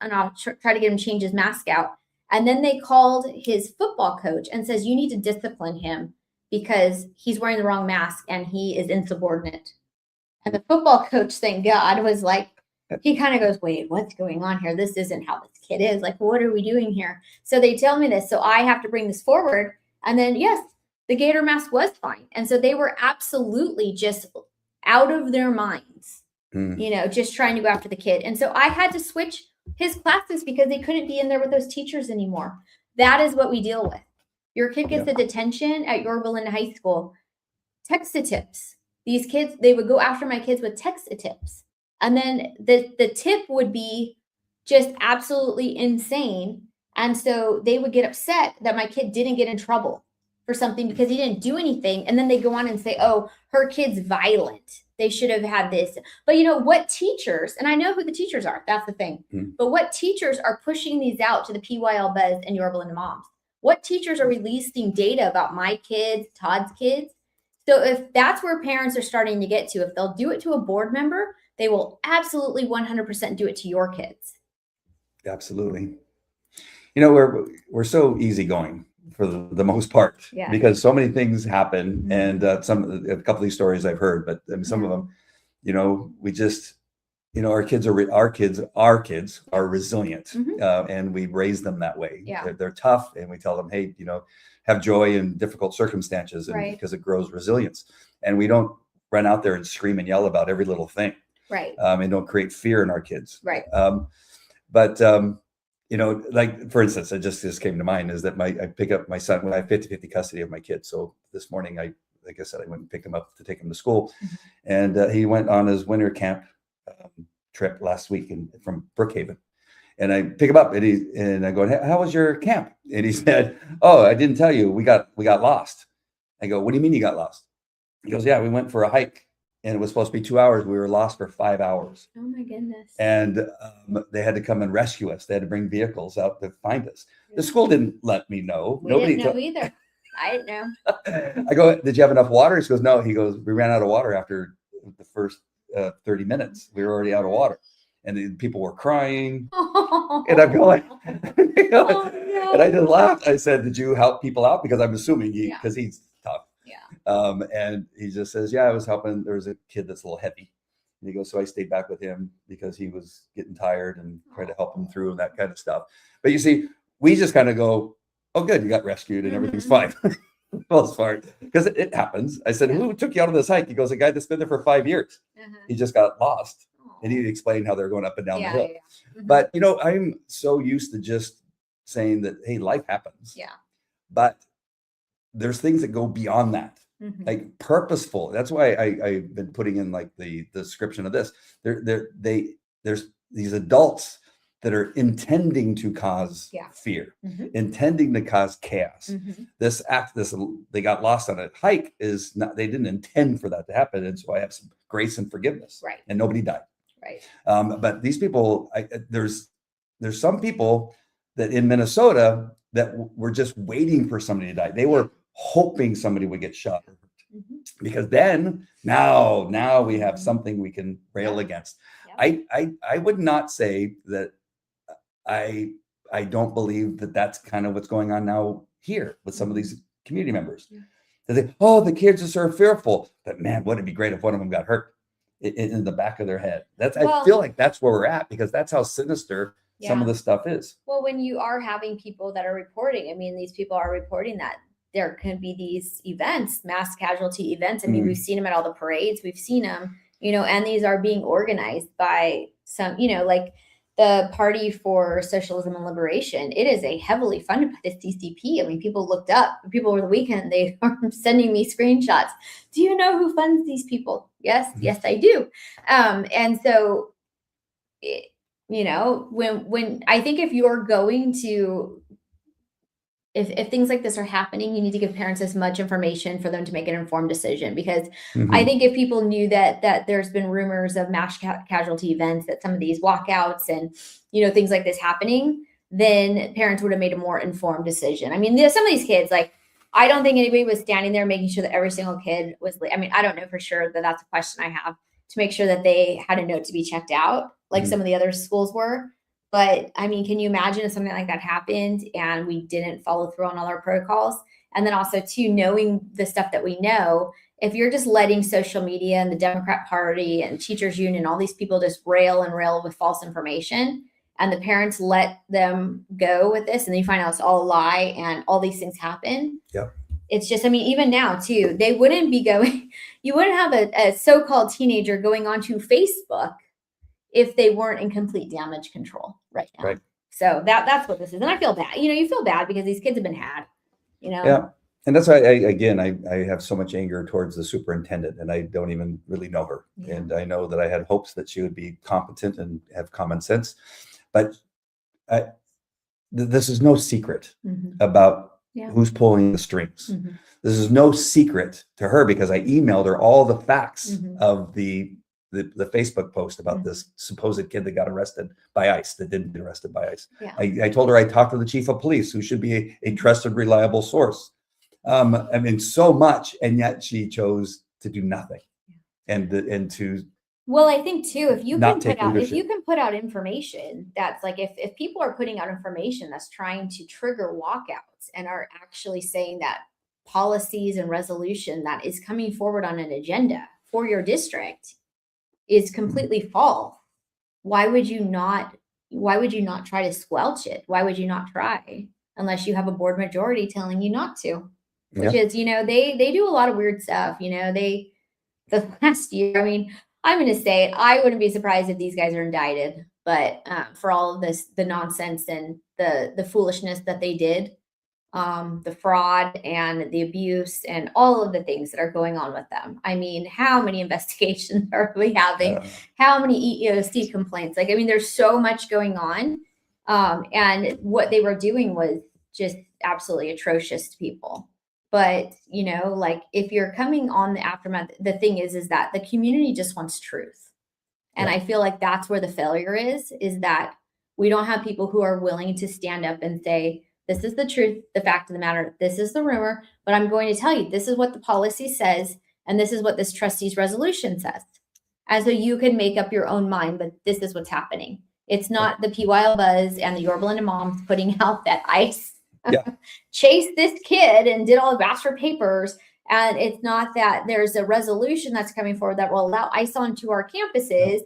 Try to get him to change his mask out. And then they called his football coach and says, you need to discipline him because he's wearing the wrong mask and he is insubordinate. And the football coach, thank God, was like, he kind of goes, wait, what's going on here? This isn't how this kid is. Like, what are we doing here? So they tell me this. So I have to bring this forward. And then, yes, the gator mask was fine. And so they were absolutely just out of their minds, just trying to go after the kid. And so I had to switch his classes because they couldn't be in there with those teachers anymore. That is what we deal with. Your kid gets a detention at Yorba Linda High School. Text-a-tips. These kids, they would go after my kids with text-a-tips. And then the tip would be just absolutely insane. And so they would get upset that my kid didn't get in trouble for something because he didn't do anything. And then they go on and say, oh, her kid's violent. They should have had this. But what teachers, and I know who the teachers are, that's the thing. But what teachers are pushing these out to the PYL Buzz and Yorba Linda Moms? what teachers are releasing data about my kids, Todd's kids. So if that's where parents are starting to get to, if they'll do it to a board member, they will absolutely 100% do it to your kids. Absolutely. You know, we're so easygoing for the most part, because so many things happen, and a couple of these stories I've heard, but I mean, some of them, you know, we just, you know, our kids are resilient, and we raise them that way. They're tough, and we tell them, hey, you know, have joy in difficult circumstances, and because it grows resilience. And we don't run out there and scream and yell about every little thing, and don't create fear in our kids, but you know, like, for instance, it just came to mind is that I pick up my son when I have 50-50 custody of my kids. So this morning, like I said, I went and picked him up to take him to school, and he went on his winter camp trip last week from Brookhaven. And I pick him up, and I go, how was your camp? And he said, oh, I didn't tell you, we got lost. I go, what do you mean you got lost? He goes, yeah, we went for a hike, and it was supposed to be 2 hours. We were lost for 5 hours. Oh my goodness. And they had to come and rescue us. They had to bring vehicles out to find us. The school didn't let me know. Nobody didn't know either. I didn't know. I go, did you have enough water? He goes, no. He goes, we ran out of water after the first 30 minutes. We were already out of water. And the people were crying. And I'm going, no. And I just laughed. I said, did you help people out? Because I'm assuming because he's tough. And he just says, yeah, I was helping. There was a kid that's a little heavy. And he goes, so I stayed back with him because he was getting tired, and tried to help him through and that kind of stuff. But you see, we just kind of go, oh, good, you got rescued and everything's fine. Most part, because it happens. I said, who took you out on this hike? He goes, a guy that's been there for 5 years. He just got lost. And he explained how they're going up and down the hill. But, you know, I'm so used to just saying that, hey, life happens. But there's things that go beyond that. Like purposeful. That's why I've been putting in like the description of this. There's these adults that are intending to cause fear, intending to cause chaos. They got lost on a hike is not, they didn't intend for that to happen. And so I have some grace and forgiveness, and nobody died. But these people, there's some people that in Minnesota that were just waiting for somebody to die. They were hoping somebody would get shot, because then now we have something we can rail against. I would not say that I don't believe that that's kind of what's going on now here with some of these community members. The kids are so fearful, but man, wouldn't it be great if one of them got hurt in the back of their head? I feel like that's where we're at, because that's how sinister some of this stuff is. Well, when you are having people that are reporting, I mean, these people are reporting that there can be these events, mass casualty events. I mean, we've seen them at all the parades. We've seen them, you know, and these are being organized by some, you know, like the Party for Socialism and Liberation. It is a heavily funded by the CCP. I mean, people looked up, people over the weekend, they are sending me screenshots. Do you know who funds these people? Yes, I do. And so, you know, when I think if you're going to, if things like this are happening, you need to give parents as much information for them to make an informed decision. Because I think if people knew that there's been rumors of mass casualty events, that some of these walkouts and, you know, things like this happening, then parents would have made a more informed decision. I mean, some of these kids, like, I don't think anybody was standing there making sure that every single kid was, I mean, I don't know for sure, that that's a question I have, to make sure that they had a note to be checked out, like some of the other schools were. But I mean, can you imagine if something like that happened and we didn't follow through on all our protocols? And then also too, knowing the stuff that we know, if you're just letting social media and the Democrat Party and teachers union, all these people just rail with false information, and the parents let them go with this, and then you find out it's all a lie and all these things happen. It's just, I mean, even now too, they wouldn't be going, you wouldn't have a so-called teenager going onto Facebook if they weren't in complete damage control right now. So that's what this is. And I feel bad. You know, you feel bad because these kids have been had, you know? Yeah. And that's why I have so much anger towards the superintendent, and I don't even really know her. And I know that I had hopes that she would be competent and have common sense, but this is no secret about who's pulling the strings. This is no secret to her, because I emailed her all the facts of the the Facebook post about this supposed kid that got arrested by ICE, that didn't get arrested by ICE. Yeah. I told her I talked to the chief of police, who should be a trusted, reliable source. I mean, so much, and yet she chose to do nothing, and to Well, I think too, if you not can take put out, if you leadership. can put out information that's like, if people are putting out information that's trying to trigger walkouts and are actually saying that policies and resolution that is coming forward on an agenda for your district is completely false, why would you not try to squelch it? Why would you not try, unless you have a board majority telling you not to? Which is, you know, they do a lot of weird stuff. You know, the last year, I mean, I'm going to say it, I wouldn't be surprised if these guys are indicted, but for all of this, the nonsense and the foolishness that they did, the fraud and the abuse and all of the things that are going on with them. I mean, how many investigations are we having? How many EEOC complaints? Like, I mean, there's so much going on. And what they were doing was just absolutely atrocious to people. But, you know, like, if you're coming on the aftermath, the thing is that the community just wants truth. And I feel like that's where the failure is that we don't have people who are willing to stand up and say, this is the truth, the fact of the matter, this is the rumor, but I'm going to tell you, this is what the policy says, and this is what this trustee's resolution says. And so you can make up your own mind, but this is what's happening. It's not the PYL Buzz and the Yorba Linda Moms putting out that ICE chased this kid and did all the Vassar papers. And it's not that there's a resolution that's coming forward that will allow ICE onto our campuses,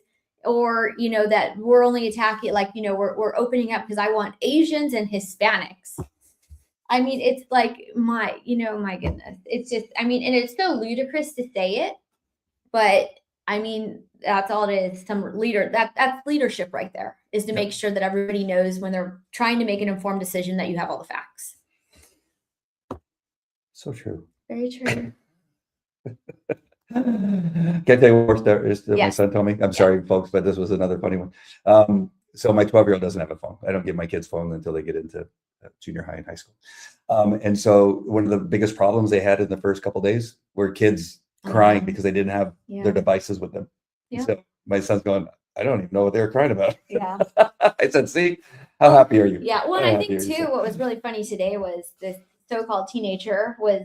or, you know, that we're only attacking, like, you know, we're opening up because I want Asians and Hispanics. I mean, it's like, my goodness. It's just, I mean, and it's so ludicrous to say it, but I mean, that's all it is. Some leader, that's leadership right there, is to make sure that everybody knows when they're trying to make an informed decision that you have all the facts. So true. Very true. Can't tell you what my son told me. I'm sorry, folks, but this was another funny one. So my 12-year-old doesn't have a phone. I don't give my kids phones until they get into junior high and high school. And so one of the biggest problems they had in the first couple of days were kids crying because they didn't have their devices with them. So my son's going, I don't even know what they were crying about. Yeah. I said, see, how happy are you? Yeah. Well, I think too, what was really funny today was this so-called teenager was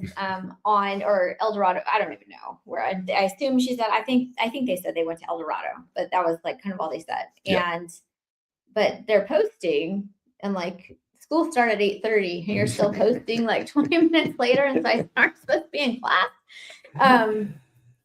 on, or El Dorado, I don't even know where. I assume she said, I think they said they went to El Dorado, but that was like kind of all they said. But they're posting, and like, school started at 8:30 and you're still posting like 20 minutes later, and so I aren't supposed to be in class.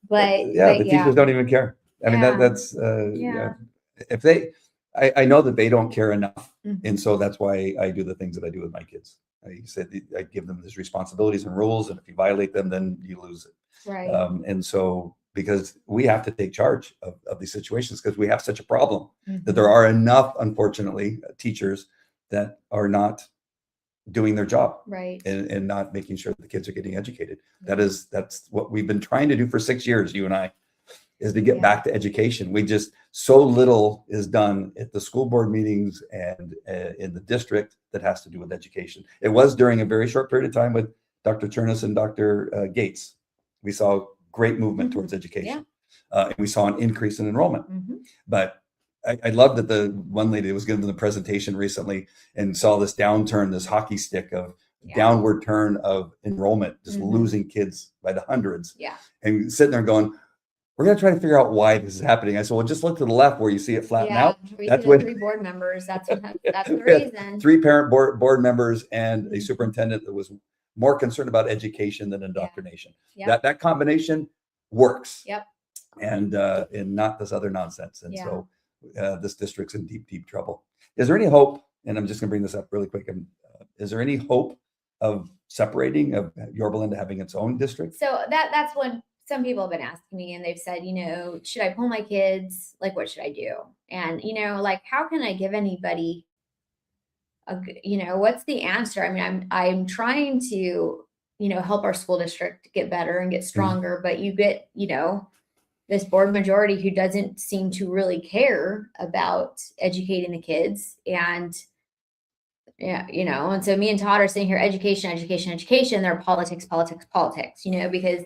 But the teachers don't even care. I mean, that's if they, I know that they don't care enough. And so that's why I do the things that I do with my kids. I said, I give them these responsibilities and rules, and if you violate them, then you lose it. Right. And so, because we have to take charge of these situations, because we have such a problem that there are enough, unfortunately, teachers that are not doing their job, right, and not making sure that the kids are getting educated. That's what we've been trying to do for 6 years, you and I, is to get back to education. We just, so little is done at the school board meetings and in the district that has to do with education. It was during a very short period of time with Dr. Chernus and Dr. Gates. We saw great movement towards education. And we saw an increase in enrollment. But I love that the one lady that was giving the presentation recently and saw this downturn, this hockey stick of downward turn of enrollment, just losing kids by the hundreds. And sitting there going, we're going to try to figure out why this is happening. I said, well, just look to the left where you see it flatten out. That's what 3 board members. That's the reason. 3 parent board members and a superintendent that was more concerned about education than indoctrination. That combination works. And not this other nonsense. And so this district's in deep, deep trouble. Is there any hope? And I'm just going to bring this up really quick. Is there any hope of separating, of Yorba Linda having its own district? So that's what some people have been asking me, and they've said, you know, should I pull my kids? Like, what should I do? And, you know, like, how can I give anybody what's the answer? I mean, I'm trying to, you know, help our school district get better and get stronger, but you get, you know, this board majority who doesn't seem to really care about educating the kids. And you know, and so me and Todd are sitting here, education. They're politics, you know, because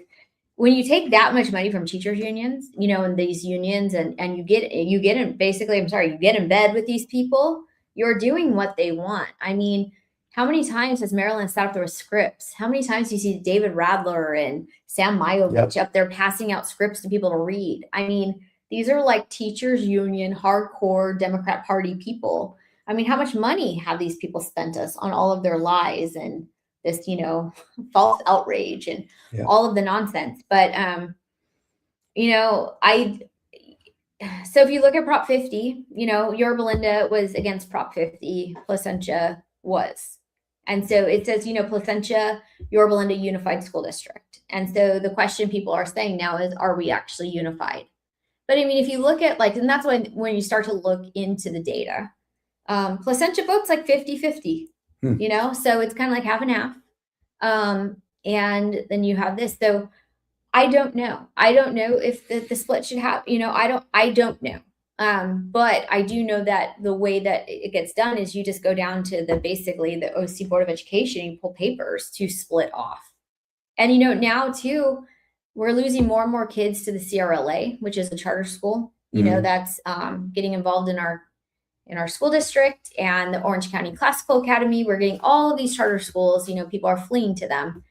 when you take that much money from teachers unions, you know, and these unions, and you get in, basically, I'm sorry, you get in bed with these people, you're doing what they want. I mean, how many times has Maryland sat up there with scripts? How many times do you see David Radler and Sam Mayovich up there passing out scripts to people to read? I mean, these are like teachers union, hardcore Democrat Party people. I mean, how much money have these people spent us on all of their lies and this, you know, false outrage and all of the nonsense? But, you know, so if you look at Prop 50, you know, Yorba Linda was against Prop 50, Placentia was. And so it says, you know, Placentia, Yorba Linda Unified School District. And so the question people are saying now is, are we actually unified? But I mean, if you look at like, and that's when you start to look into the data, Placentia votes like 50-50, you know, so it's kind of like half and half. And then you have this. So I don't know. I don't know if the split should have, you know, I don't know. But I do know that the way that it gets done is you just go down to basically the OC Board of Education, you pull papers to split off. And, you know, now too, we're losing more and more kids to the CRLA, which is a charter school, you know, that's getting involved in our school district, and the Orange County Classical Academy. We're getting all of these charter schools, you know, people are fleeing to them.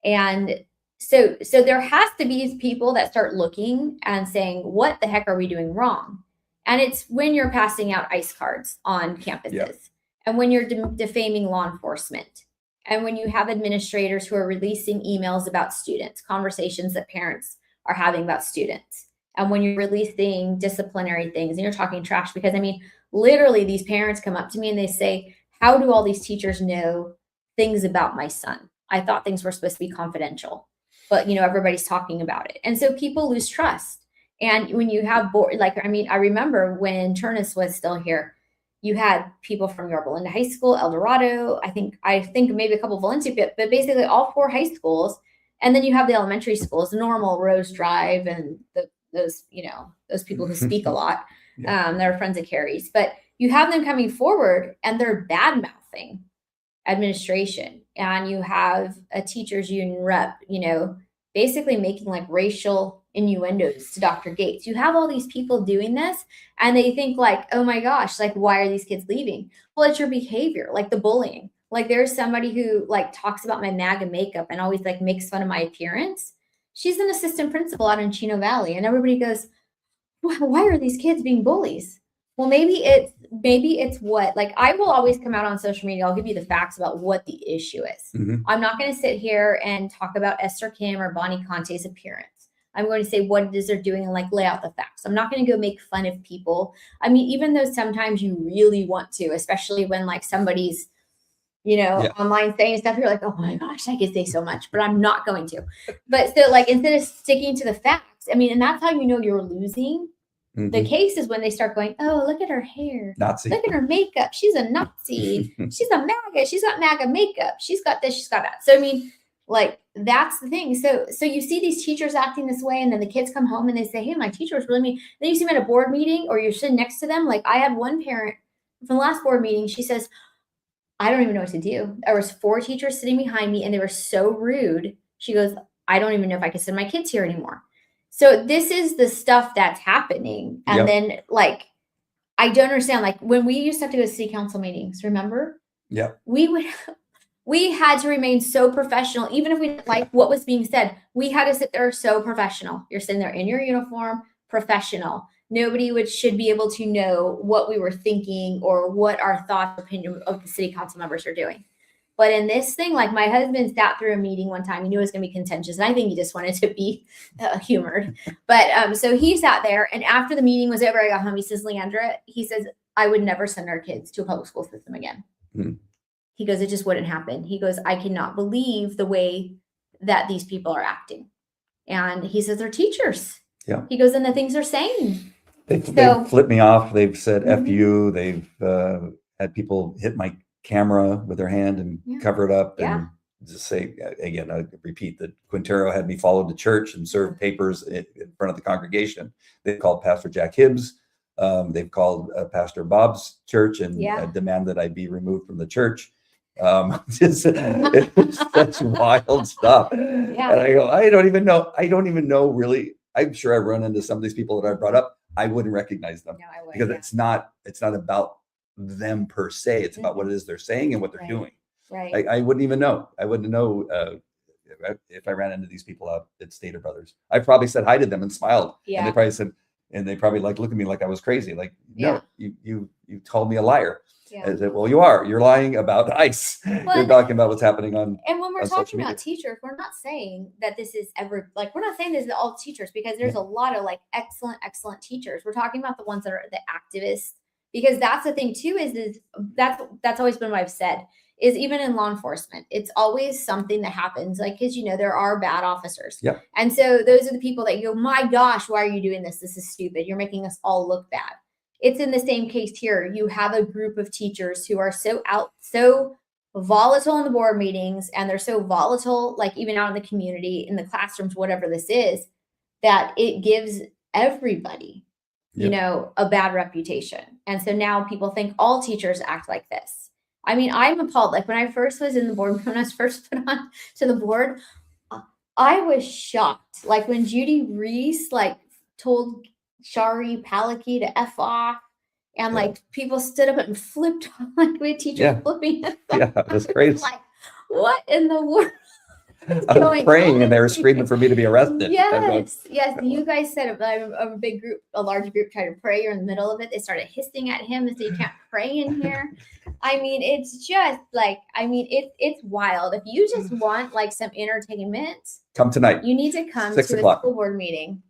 And so there has to be people that start looking and saying, what the heck are we doing wrong? And it's when you're passing out ICE cards on campuses, and when you're defaming law enforcement, and when you have administrators who are releasing emails about students, conversations that parents are having about students, and when you're releasing disciplinary things and you're talking trash. Because I mean, literally these parents come up to me and they say, how do all these teachers know things about my son? I thought things were supposed to be confidential, but you know, everybody's talking about it. And so people lose trust. And when you have like, I mean, I remember when Turnus was still here, you had people from Yorba Linda High School, El Dorado, I think maybe a couple of Valencia, but basically all 4 high schools. And then you have the elementary schools, normal Rose Drive, and those, you know, those people who speak a lot. They're friends of Carrie's, but you have them coming forward and they're bad mouthing administration. And you have a teachers union rep, you know, basically making like racial innuendos to Dr. Gates. You have all these people doing this, and they think like, oh my gosh, like, why are these kids leaving? Well, it's your behavior, like the bullying. Like there's somebody who like talks about my MAGA makeup and always like makes fun of my appearance. She's an assistant principal out in Chino Valley, and everybody goes, why are these kids being bullies? Well, maybe it's what, like, I will always come out on social media. I'll give you the facts about what the issue is. I'm not going to sit here and talk about Esther Kim or Bonnie Conte's appearance. I'm going to say what it is they're doing and like lay out the facts. I'm not going to go make fun of people. I mean, even though sometimes you really want to, especially when like somebody's, you know, online saying stuff, you're like, oh my gosh, I could say so much, but I'm not going to. But so like, instead of sticking to the facts, I mean, and that's how you know you're losing. The case is when they start going, oh, look at her hair. Nazi. Look at her makeup. She's a Nazi. She's a MAGA. She's got MAGA makeup. She's got this. She's got that. So, I mean, like, that's the thing. So you see these teachers acting this way, and then the kids come home and they say, hey, my teacher was really mean. Then you see them at a board meeting, or you're sitting next to them. Like, I had one parent from the last board meeting. She says, I don't even know what to do. There was 4 teachers sitting behind me, and they were so rude. She goes, I don't even know if I can send my kids here anymore. So this is the stuff that's happening. And then like, I don't understand, like when we used to have to go to city council meetings, remember? We had to remain so professional. Even if we didn't like what was being said, we had to sit there so professional. You're sitting there in your uniform, professional. Nobody should be able to know what we were thinking or what our thoughts, opinion of the city council members are doing. But in this thing, like my husband sat through a meeting one time. He knew it was going to be contentious, and I think he just wanted to be humored. But so he sat there, and after the meeting was over, I got home. He says, Leandra, he says, I would never send our kids to a public school system again. He goes, it just wouldn't happen. He goes, I cannot believe the way that these people are acting. And he says, they're teachers. He goes, and the things they're saying. They've flipped me off. They've said F you. They've had people hit my camera with their hand and cover it up and just say, again, I repeat that Quintero had me follow to church and serve papers in front of the congregation. They called Pastor Jack Hibbs. They've called Pastor Bob's church and demand that I be removed from the church. It's such wild stuff. Yeah. And I go, I don't even know really. I'm sure I run into some of these people that I brought up. I wouldn't recognize them No, I would. because Yeah. it's not about them per se. It's about what it is they're saying and what they're Right. doing. Right. I wouldn't even know. I wouldn't know if I ran into these people out at Stater Brothers. I probably said hi to them and smiled. Yeah. And they probably like look at me like I was crazy. Like, no, Yeah. you called me a liar. Yeah. I said, well, you're lying about ICE. You're talking about what's happening on. And when we're on talking social about media. teachers, we're not saying that this is ever like, we're not saying this is all teachers, because there's a lot of like excellent teachers. We're talking about the ones that are the activists, because that's the thing too, is that's always been what I've said, is even in law enforcement, it's always something that happens. Like, cause there are bad officers. Yep. And so those are the people that you go, my gosh, why are you doing this? This is stupid. You're making us all look bad. It's in the same case here. You have a group of teachers who are so volatile in the board meetings, and they're so volatile, like even out in the community, in the classrooms, whatever this is, that it gives everybody, a bad reputation. And so now people think all teachers act like this. I mean, I'm appalled. Like when I first was in the board, when I was first put on to the board, I was shocked. Like when Judy Reese told Shari Palaki to F off, and like people stood up and flipped like with teachers flipping. Yeah, that's crazy. Like, what in the world? I was praying and they were screaming for me to be arrested. Yes. You guys said a big group, a large group tried to pray. You're in the middle of it. They started hissing at him and said, "You can't pray in here." I mean, it's just like, it's wild. If you just want like some entertainment, come tonight. You need to come to a school board meeting.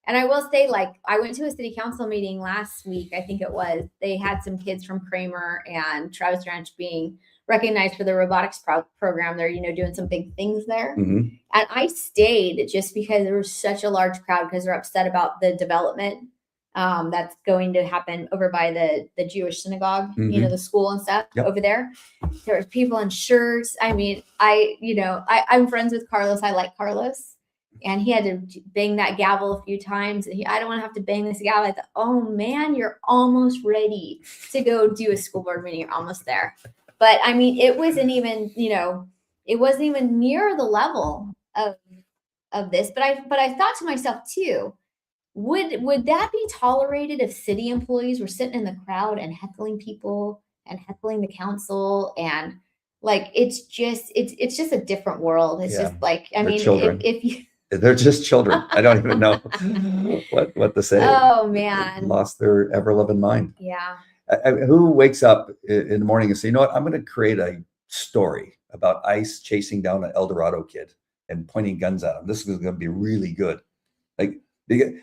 And I will say, like, I went to a city council meeting last week, I think it was. They had some kids from Kramer and Travis Ranch being recognized for the robotics program. They're, doing some big things there. Mm-hmm. And I stayed just because there was such a large crowd, because they're upset about the development that's going to happen over by the Jewish synagogue, mm-hmm. The school and stuff over there. There was people in shirts. I mean, I'm friends with Carlos. I like Carlos. And he had to bang that gavel a few times. And I don't want to have to bang this gavel. I thought, oh man, you're almost ready to go do a school board meeting. You're almost there. But I mean, it wasn't even, it wasn't even near the level of this. But I thought to myself too, would that be tolerated if city employees were sitting in the crowd and heckling people and heckling the council? And like, it's just a different world. It's just like, I mean, if you, they're just children. I don't even know what to say. Oh man, lost their ever loving mind. Yeah. Who wakes up in the morning and say, you know what, I'm going to create a story about ICE chasing down an El Dorado kid and pointing guns at him. This is going to be really good. Like they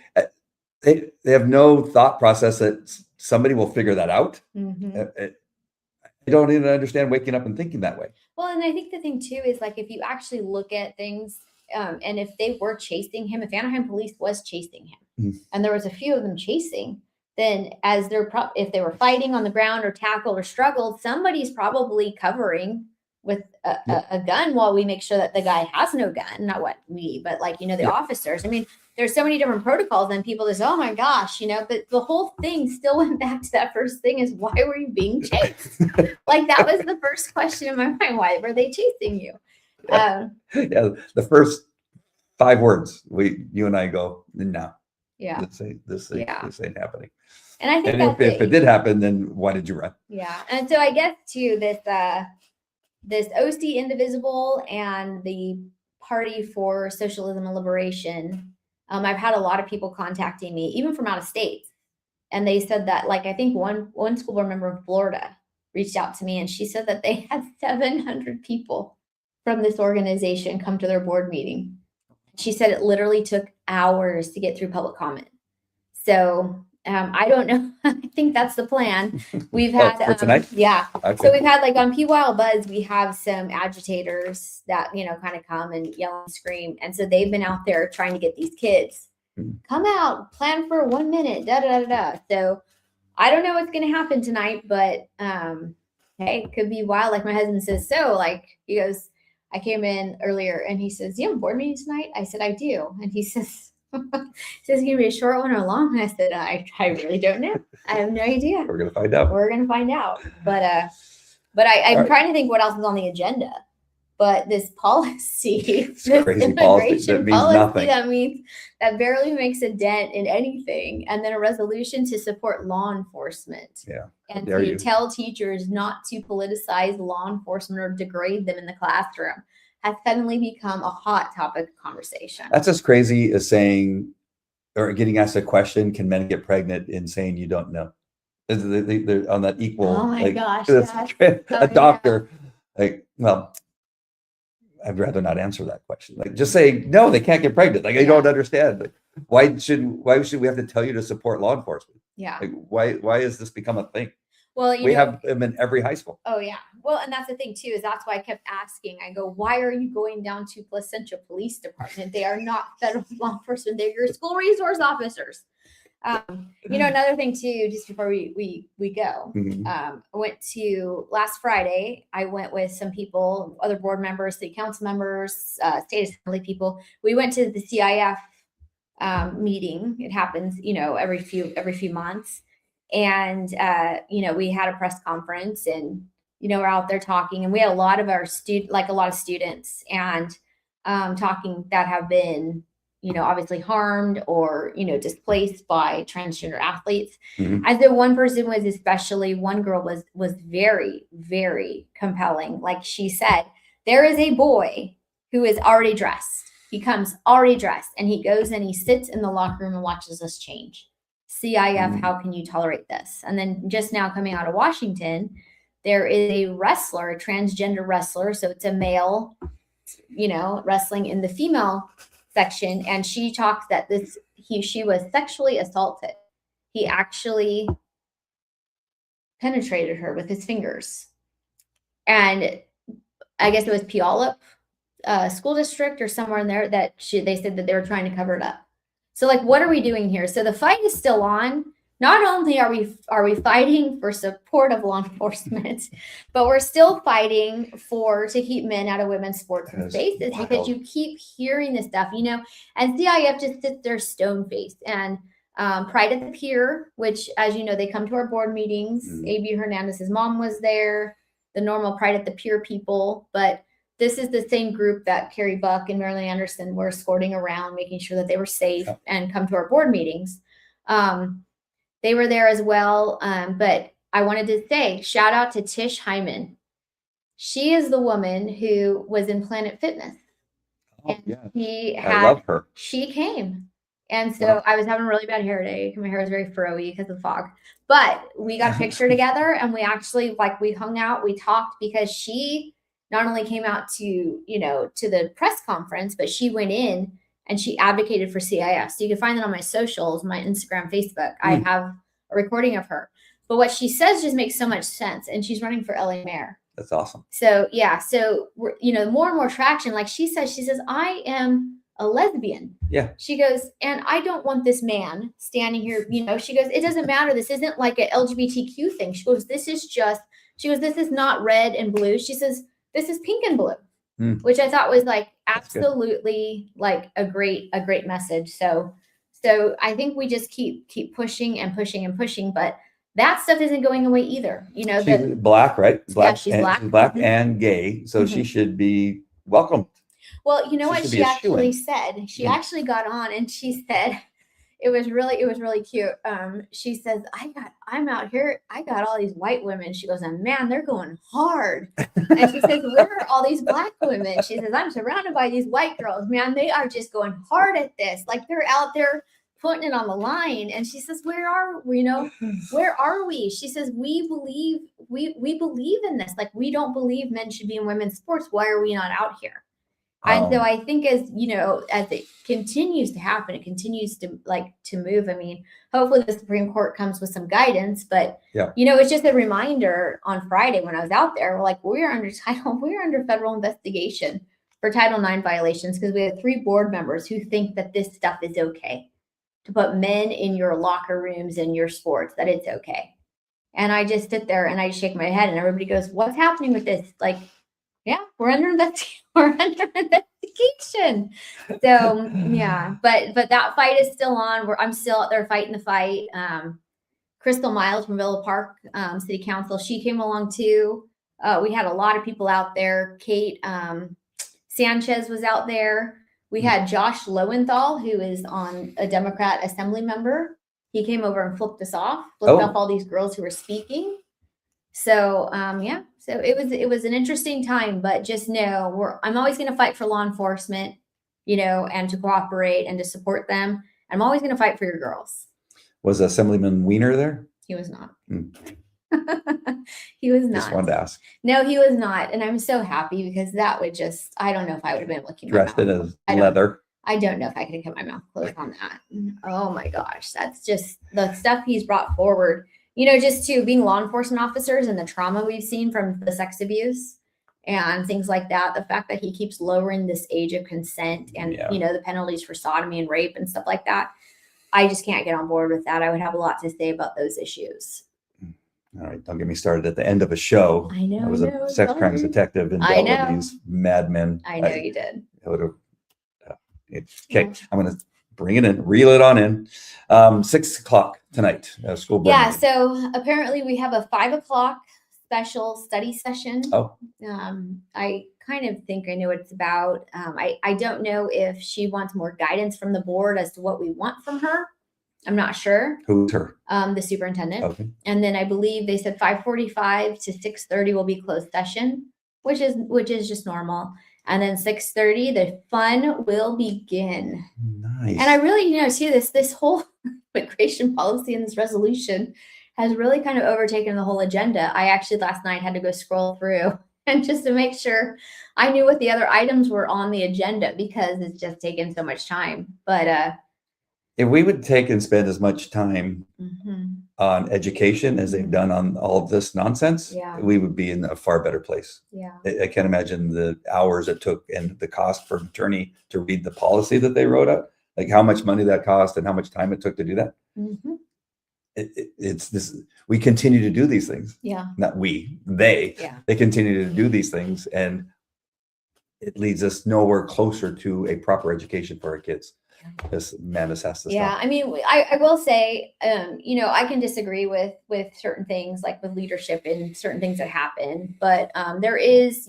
have no thought process that somebody will figure that out. Mm-hmm. I don't even understand waking up and thinking that way. Well, and I think the thing too is, like, if you actually look at things, and if they were chasing him, if Anaheim police was chasing him, and there was a few of them chasing, then as if they were fighting on the ground or tackled or struggled, somebody's probably covering with a gun while we make sure that the guy has no gun. Not what we, but like, the officers. I mean, there's so many different protocols, and people just, oh my gosh, but the whole thing still went back to that first thing is, why were you being chased? Like, that was the first question in my mind. Why were they chasing you? The first 5 words you and I go, no. Yeah. This ain't happening. And I think if it did happen, then why did you run? Yeah. And so I guess too, this OC Indivisible and the Party for Socialism and Liberation, I've had a lot of people contacting me, even from out of state. And they said that, like, I think one school board member in Florida reached out to me, and she said that they had 700 people from this organization come to their board meeting. She said it literally took hours to get through public comment. So I don't know. I think that's the plan. We've had for tonight? Yeah. Okay. So we've had, like, on PYL Buzz, we have some agitators that, kind of come and yell and scream. And so they've been out there trying to get these kids, come out, plan for 1 minute, da da da da. So I don't know what's going to happen tonight, but hey, it could be wild. Like my husband says, so, like, he goes, I came in earlier and he says, do you have a board meeting tonight? I said, I do. And he says, it's going to be a short one or long? And I said, I really don't know. I have no idea. We're going to find out. But But I'm right. trying to think what else is on the agenda. But this policy, It's this crazy policy that means nothing. That barely makes a dent in anything, and then a resolution to support law enforcement. Yeah. And to tell teachers not to politicize law enforcement or degrade them in the classroom has suddenly become a hot topic of conversation. That's as crazy as saying, or getting asked a question, can men get pregnant, and saying you don't know. They're on that equal. Oh my gosh. A doctor, like, well, I'd rather not answer that question. Like, just say, no, they can't get pregnant. Like, I don't understand. Like, why should we have to tell you to support law enforcement? Yeah. Like, why has this become a thing? Well, we have them in every high school. Oh yeah. Well, and that's the thing too, is that's why I kept asking. I go, why are you going down to Placentia Police Department? They are not federal law enforcement. They're your school resource officers. Another thing too, just before we go, I went to last Friday. I went with some people, other board members, city council members, state assembly people. We went to the CIF meeting. It happens, every few months. And, we had a press conference and, we're out there talking, and we had a lot of students and talking that have been, obviously harmed or, displaced by transgender athletes. As the one person was, especially one girl was very, very compelling. Like she said, there is a boy who is already dressed. He comes already dressed and he goes and he sits in the locker room and watches us change. CIF, how can you tolerate this? And then just now coming out of Washington, there is a wrestler, a transgender wrestler. So it's a male, wrestling in the female section. And she talks that she was sexually assaulted. He actually penetrated her with his fingers. And I guess it was Puyallup school district or somewhere in there that they said that they were trying to cover it up. So like, what are we doing here? So the fight is still on. Not only are we fighting for support of law enforcement, but we're still fighting to keep men out of women's sports and spaces, because you keep hearing this stuff, and CIF just sits there stone-faced. And Pride at the Pier, which, as you know, they come to our board meetings. A.B. Hernandez's mom was there, the normal Pride at the Pier people, but this is the same group that Carrie Buck and Marilyn Anderson were escorting around, making sure that they were safe and come to our board meetings. They were there as well. But I wanted to say, shout out to Tish Hyman. She is the woman who was in Planet Fitness. I love her. She came. And so I was having a really bad hair day. My hair was very furrowy because of fog. But we got a picture together, and we actually, we hung out, we talked, because she not only came out to the press conference, but she went in and she advocated for CIF. So you can find that on my socials, my Instagram, Facebook. I have a recording of her. But what she says just makes so much sense. And she's running for LA mayor. That's awesome. So, yeah. So, more and more traction. Like she says, I am a lesbian. Yeah. She goes, and I don't want this man standing here. She goes, it doesn't matter. This isn't like an LGBTQ thing. She goes, this is not red and blue. She says, this is pink and blue, which I thought was absolutely a great message. So I think we just keep pushing and pushing and pushing, but that stuff isn't going away either. She's black, right? Black, she's black. She's black and gay, so she should be welcomed. Well, you know what she actually said? She actually got on and she said, it was really cute. She says, I'm out here. I got all these white women. She goes, and man, they're going hard. And she says, where are all these black women? She says, I'm surrounded by these white girls. Man, they are just going hard at this. Like, they're out there putting it on the line. And she says, where are we? Where are we? She says, we believe in this. Like, we don't believe men should be in women's sports. Why are we not out here? And so I think as it continues to happen, it continues to move. I mean, hopefully the Supreme Court comes with some guidance, but it's just a reminder on Friday when I was out there, we're under federal investigation for Title IX violations, because we have 3 board members who think that this stuff is okay, to put men in your locker rooms and your sports, that it's okay. And I just sit there and I shake my head, and everybody goes, what's happening with this? Yeah, we're under investigation. So but that fight is still on. I'm still out there fighting the fight. Crystal Miles from Villa Park City Council, she came along too. We had a lot of people out there. Kate Sanchez was out there. We had Josh Lowenthal, who is on a Democrat Assembly member. He came over and flipped us off, flipped off all these girls who were speaking. So yeah, so it was an interesting time, but just know I'm always going to fight for law enforcement, and to cooperate and to support them. I'm always going to fight for your girls. Was Assemblyman Weiner there? He was not. He was not. Just wanted to ask. No, he was not. And I'm so happy because that would I don't know if I would have been looking dressed in his leather. I don't know if I could have kept my mouth closed on that. Oh my gosh. That's just the stuff he's brought forward, just to being law enforcement officers and the trauma we've seen from the sex abuse and things like that. The fact that he keeps lowering this age of consent and, the penalties for sodomy and rape and stuff like that. I just can't get on board with that. I would have a lot to say about those issues. All right, don't get me started at the end of a show. I know. I was a sex crimes detective and dealt with these madmen. I know you did. It would have. Okay, I'm going to bring it in, reel it on in. 6 o'clock tonight, school board. Yeah, meeting. so apparently we have a 5 o'clock special study session. Oh. I kind of think I know what it's about. I don't know if she wants more guidance from the board as to what we want from her. I'm not sure. Who's her? The superintendent. Okay. And then I believe they said 5:45 to 6:30 will be closed session, which is just normal. And then 6:30, the fun will begin. Nice. And I really, see this whole immigration policy and this resolution has really kind of overtaken the whole agenda. I actually last night had to go scroll through and just to make sure I knew what the other items were on the agenda because it's just taken so much time. But if we would take and spend as much time on education as they've done on all of this nonsense, we would be in a far better place. Yeah. I can't imagine the hours it took and the cost for an attorney to read the policy that they wrote up, like how much money that cost and how much time it took to do that. It's this, we continue to do these things. Yeah. Not we, they continue to do these things, and it leads us nowhere closer to a proper education for our kids. This madness has to stop. Yeah, I mean, I will say, I can disagree with certain things, like with leadership and certain things that happen, but there is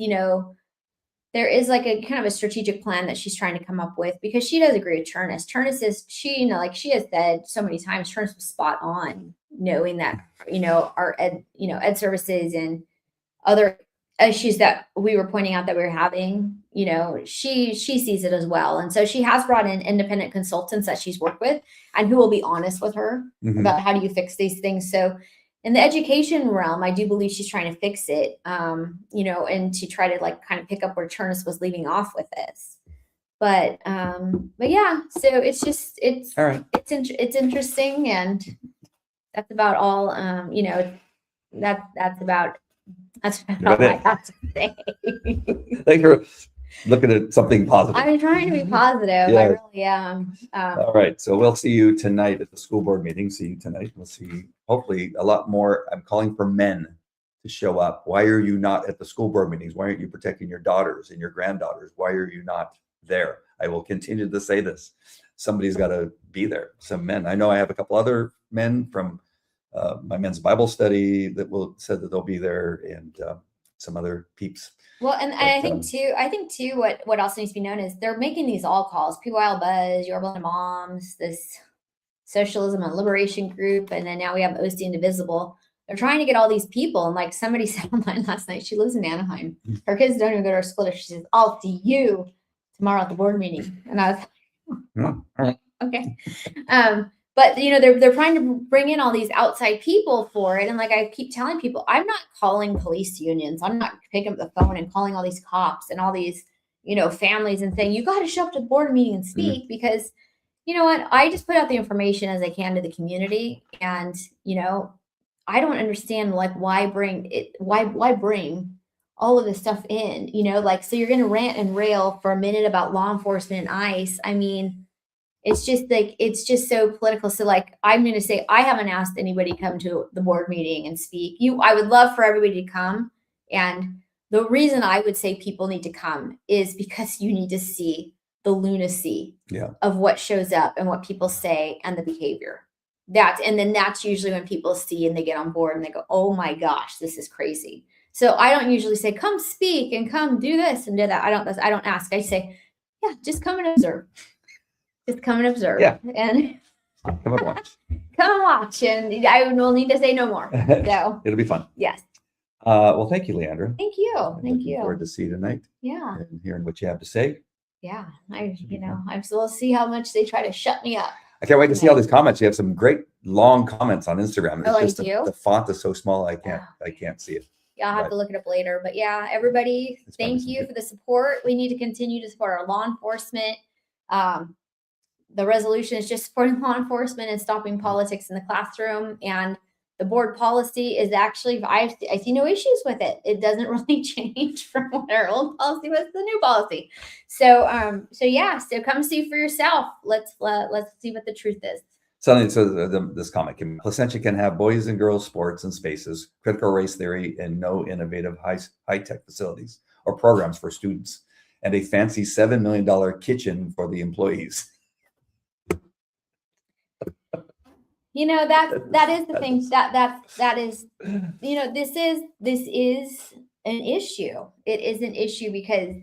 like a kind of a strategic plan that she's trying to come up with, because she does agree with Turnus. Turnus is, like she has said so many times, Turnus was spot on, knowing that, our ed services and other issues that we were pointing out that we were having, she sees it as well. And so she has brought in independent consultants that she's worked with and who will be honest with her about how do you fix these things. So in the education realm, I do believe she's trying to fix it, and to try to like kind of pick up where Turnus was leaving off with this. But yeah, so it's all right. It's interesting, and that's about all. That's about all I have to say. Thanks for looking at something positive. I'm trying to be positive. I really am. All right. So we'll see you tonight at the school board meeting. See you tonight. We'll see hopefully a lot more. I'm calling for men to show up. Why are you not at the school board meetings? Why aren't you protecting your daughters and your granddaughters? Why are you not there? I will continue to say this. Somebody's got to be there. Some men. I know I have a couple other men from my men's Bible study that said that they'll be there, and some other peeps. Well, and I think too, what also needs to be known is they're making these all calls, PYL Buzz, Yorba Linda Moms, this Socialism and Liberation group, and then now we have OC Indivisible. They're trying to get all these people, and like somebody said online last night, she lives in Anaheim. Her kids don't even go to her school. She says, "I'll see you tomorrow at the board meeting," and I was like, okay. But they're trying to bring in all these outside people for it, and like I keep telling people, I'm not calling police unions. I'm not picking up the phone and calling all these cops and all these families and saying you got to show up to the board meeting and speak, because you know what? I just put out the information as I can to the community, and I don't understand like why bring all of this stuff in, so you're going to rant and rail for a minute about law enforcement and ICE. I mean, it's just so political. So like, I'm going to say, I haven't asked anybody to come to the board meeting and speak. I would love for everybody to come. And the reason I would say people need to come is because you need to see the lunacy of what shows up and what people say and the behavior. And then that's usually when people see and they get on board and they go, oh my gosh, this is crazy. So I don't usually say, come speak and come do this and do that. I don't ask. I say, yeah, just come and observe. Just come and observe. Yeah. And Come and watch. come and watch. And I will need to say no more. So It'll be fun. yes. Well, thank you, Leandra. Thank you. I'm Thank looking you. forward to see you tonight Yeah. and hearing what you have to say. Yeah. We'll see how much they try to shut me up. I can't wait to see all these comments. You have some great long comments on Instagram. Oh, It's I just do? the font is so small I can't see it. Yeah, I'll have to look it up later. But yeah, everybody, It's thank probably you for the support. We need to continue to support our law enforcement. The resolution is just supporting law enforcement and stopping politics in the classroom. And the board policy is actually, I see no issues with it. It doesn't really change from what our old policy was to the new policy. So come see for yourself. Let's see what the truth is. This comment, Placentia can have boys and girls sports and spaces, critical race theory, and no innovative high-tech facilities or programs for students, and a fancy $7 million kitchen for the employees. That is the thing that is, this is an issue. It is an issue because,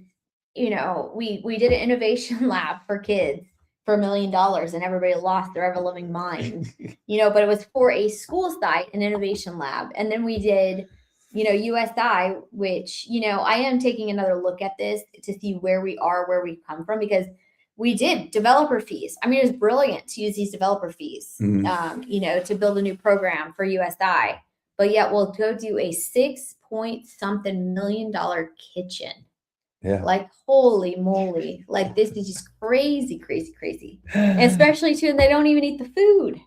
we did an innovation lab for kids for $1 million and everybody lost their ever loving mind, but it was for a school site, an innovation lab. And then we did, USI, which, I am taking another look at this to see where we are, where we've come from, because we did developer fees. I mean, it was brilliant to use these developer fees, to build a new program for USI, but yet we'll go do a $6-point-something million kitchen. Yeah. Like, holy moly. Like, this is just crazy, crazy, crazy. And especially too, and they don't even eat the food.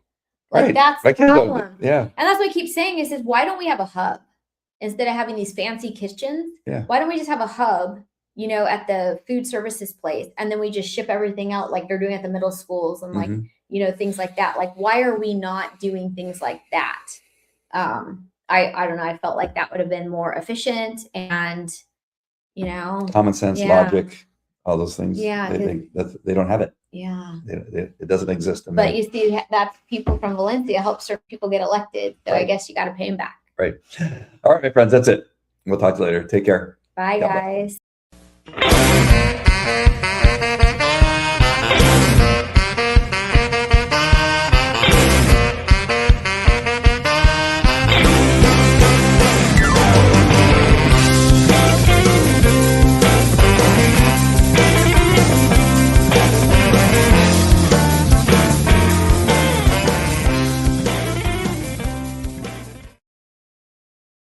Like, right. That's the problem. Yeah. And that's what I keep saying is why don't we have a hub instead of having these fancy kitchens? Yeah. Why don't we just have a hub, at the food services place, and then we just ship everything out like they're doing at the middle schools and like, things like that. Like, why are we not doing things like that? I don't know. I felt like that would have been more efficient and, common sense, logic, all those things. Yeah. They don't have it. Yeah. It doesn't exist. But you see, that's people from Valencia help certain people get elected. So right. I guess you got to pay them back. Right. All right, my friends, that's it. We'll talk to you later. Take care. Bye, guys.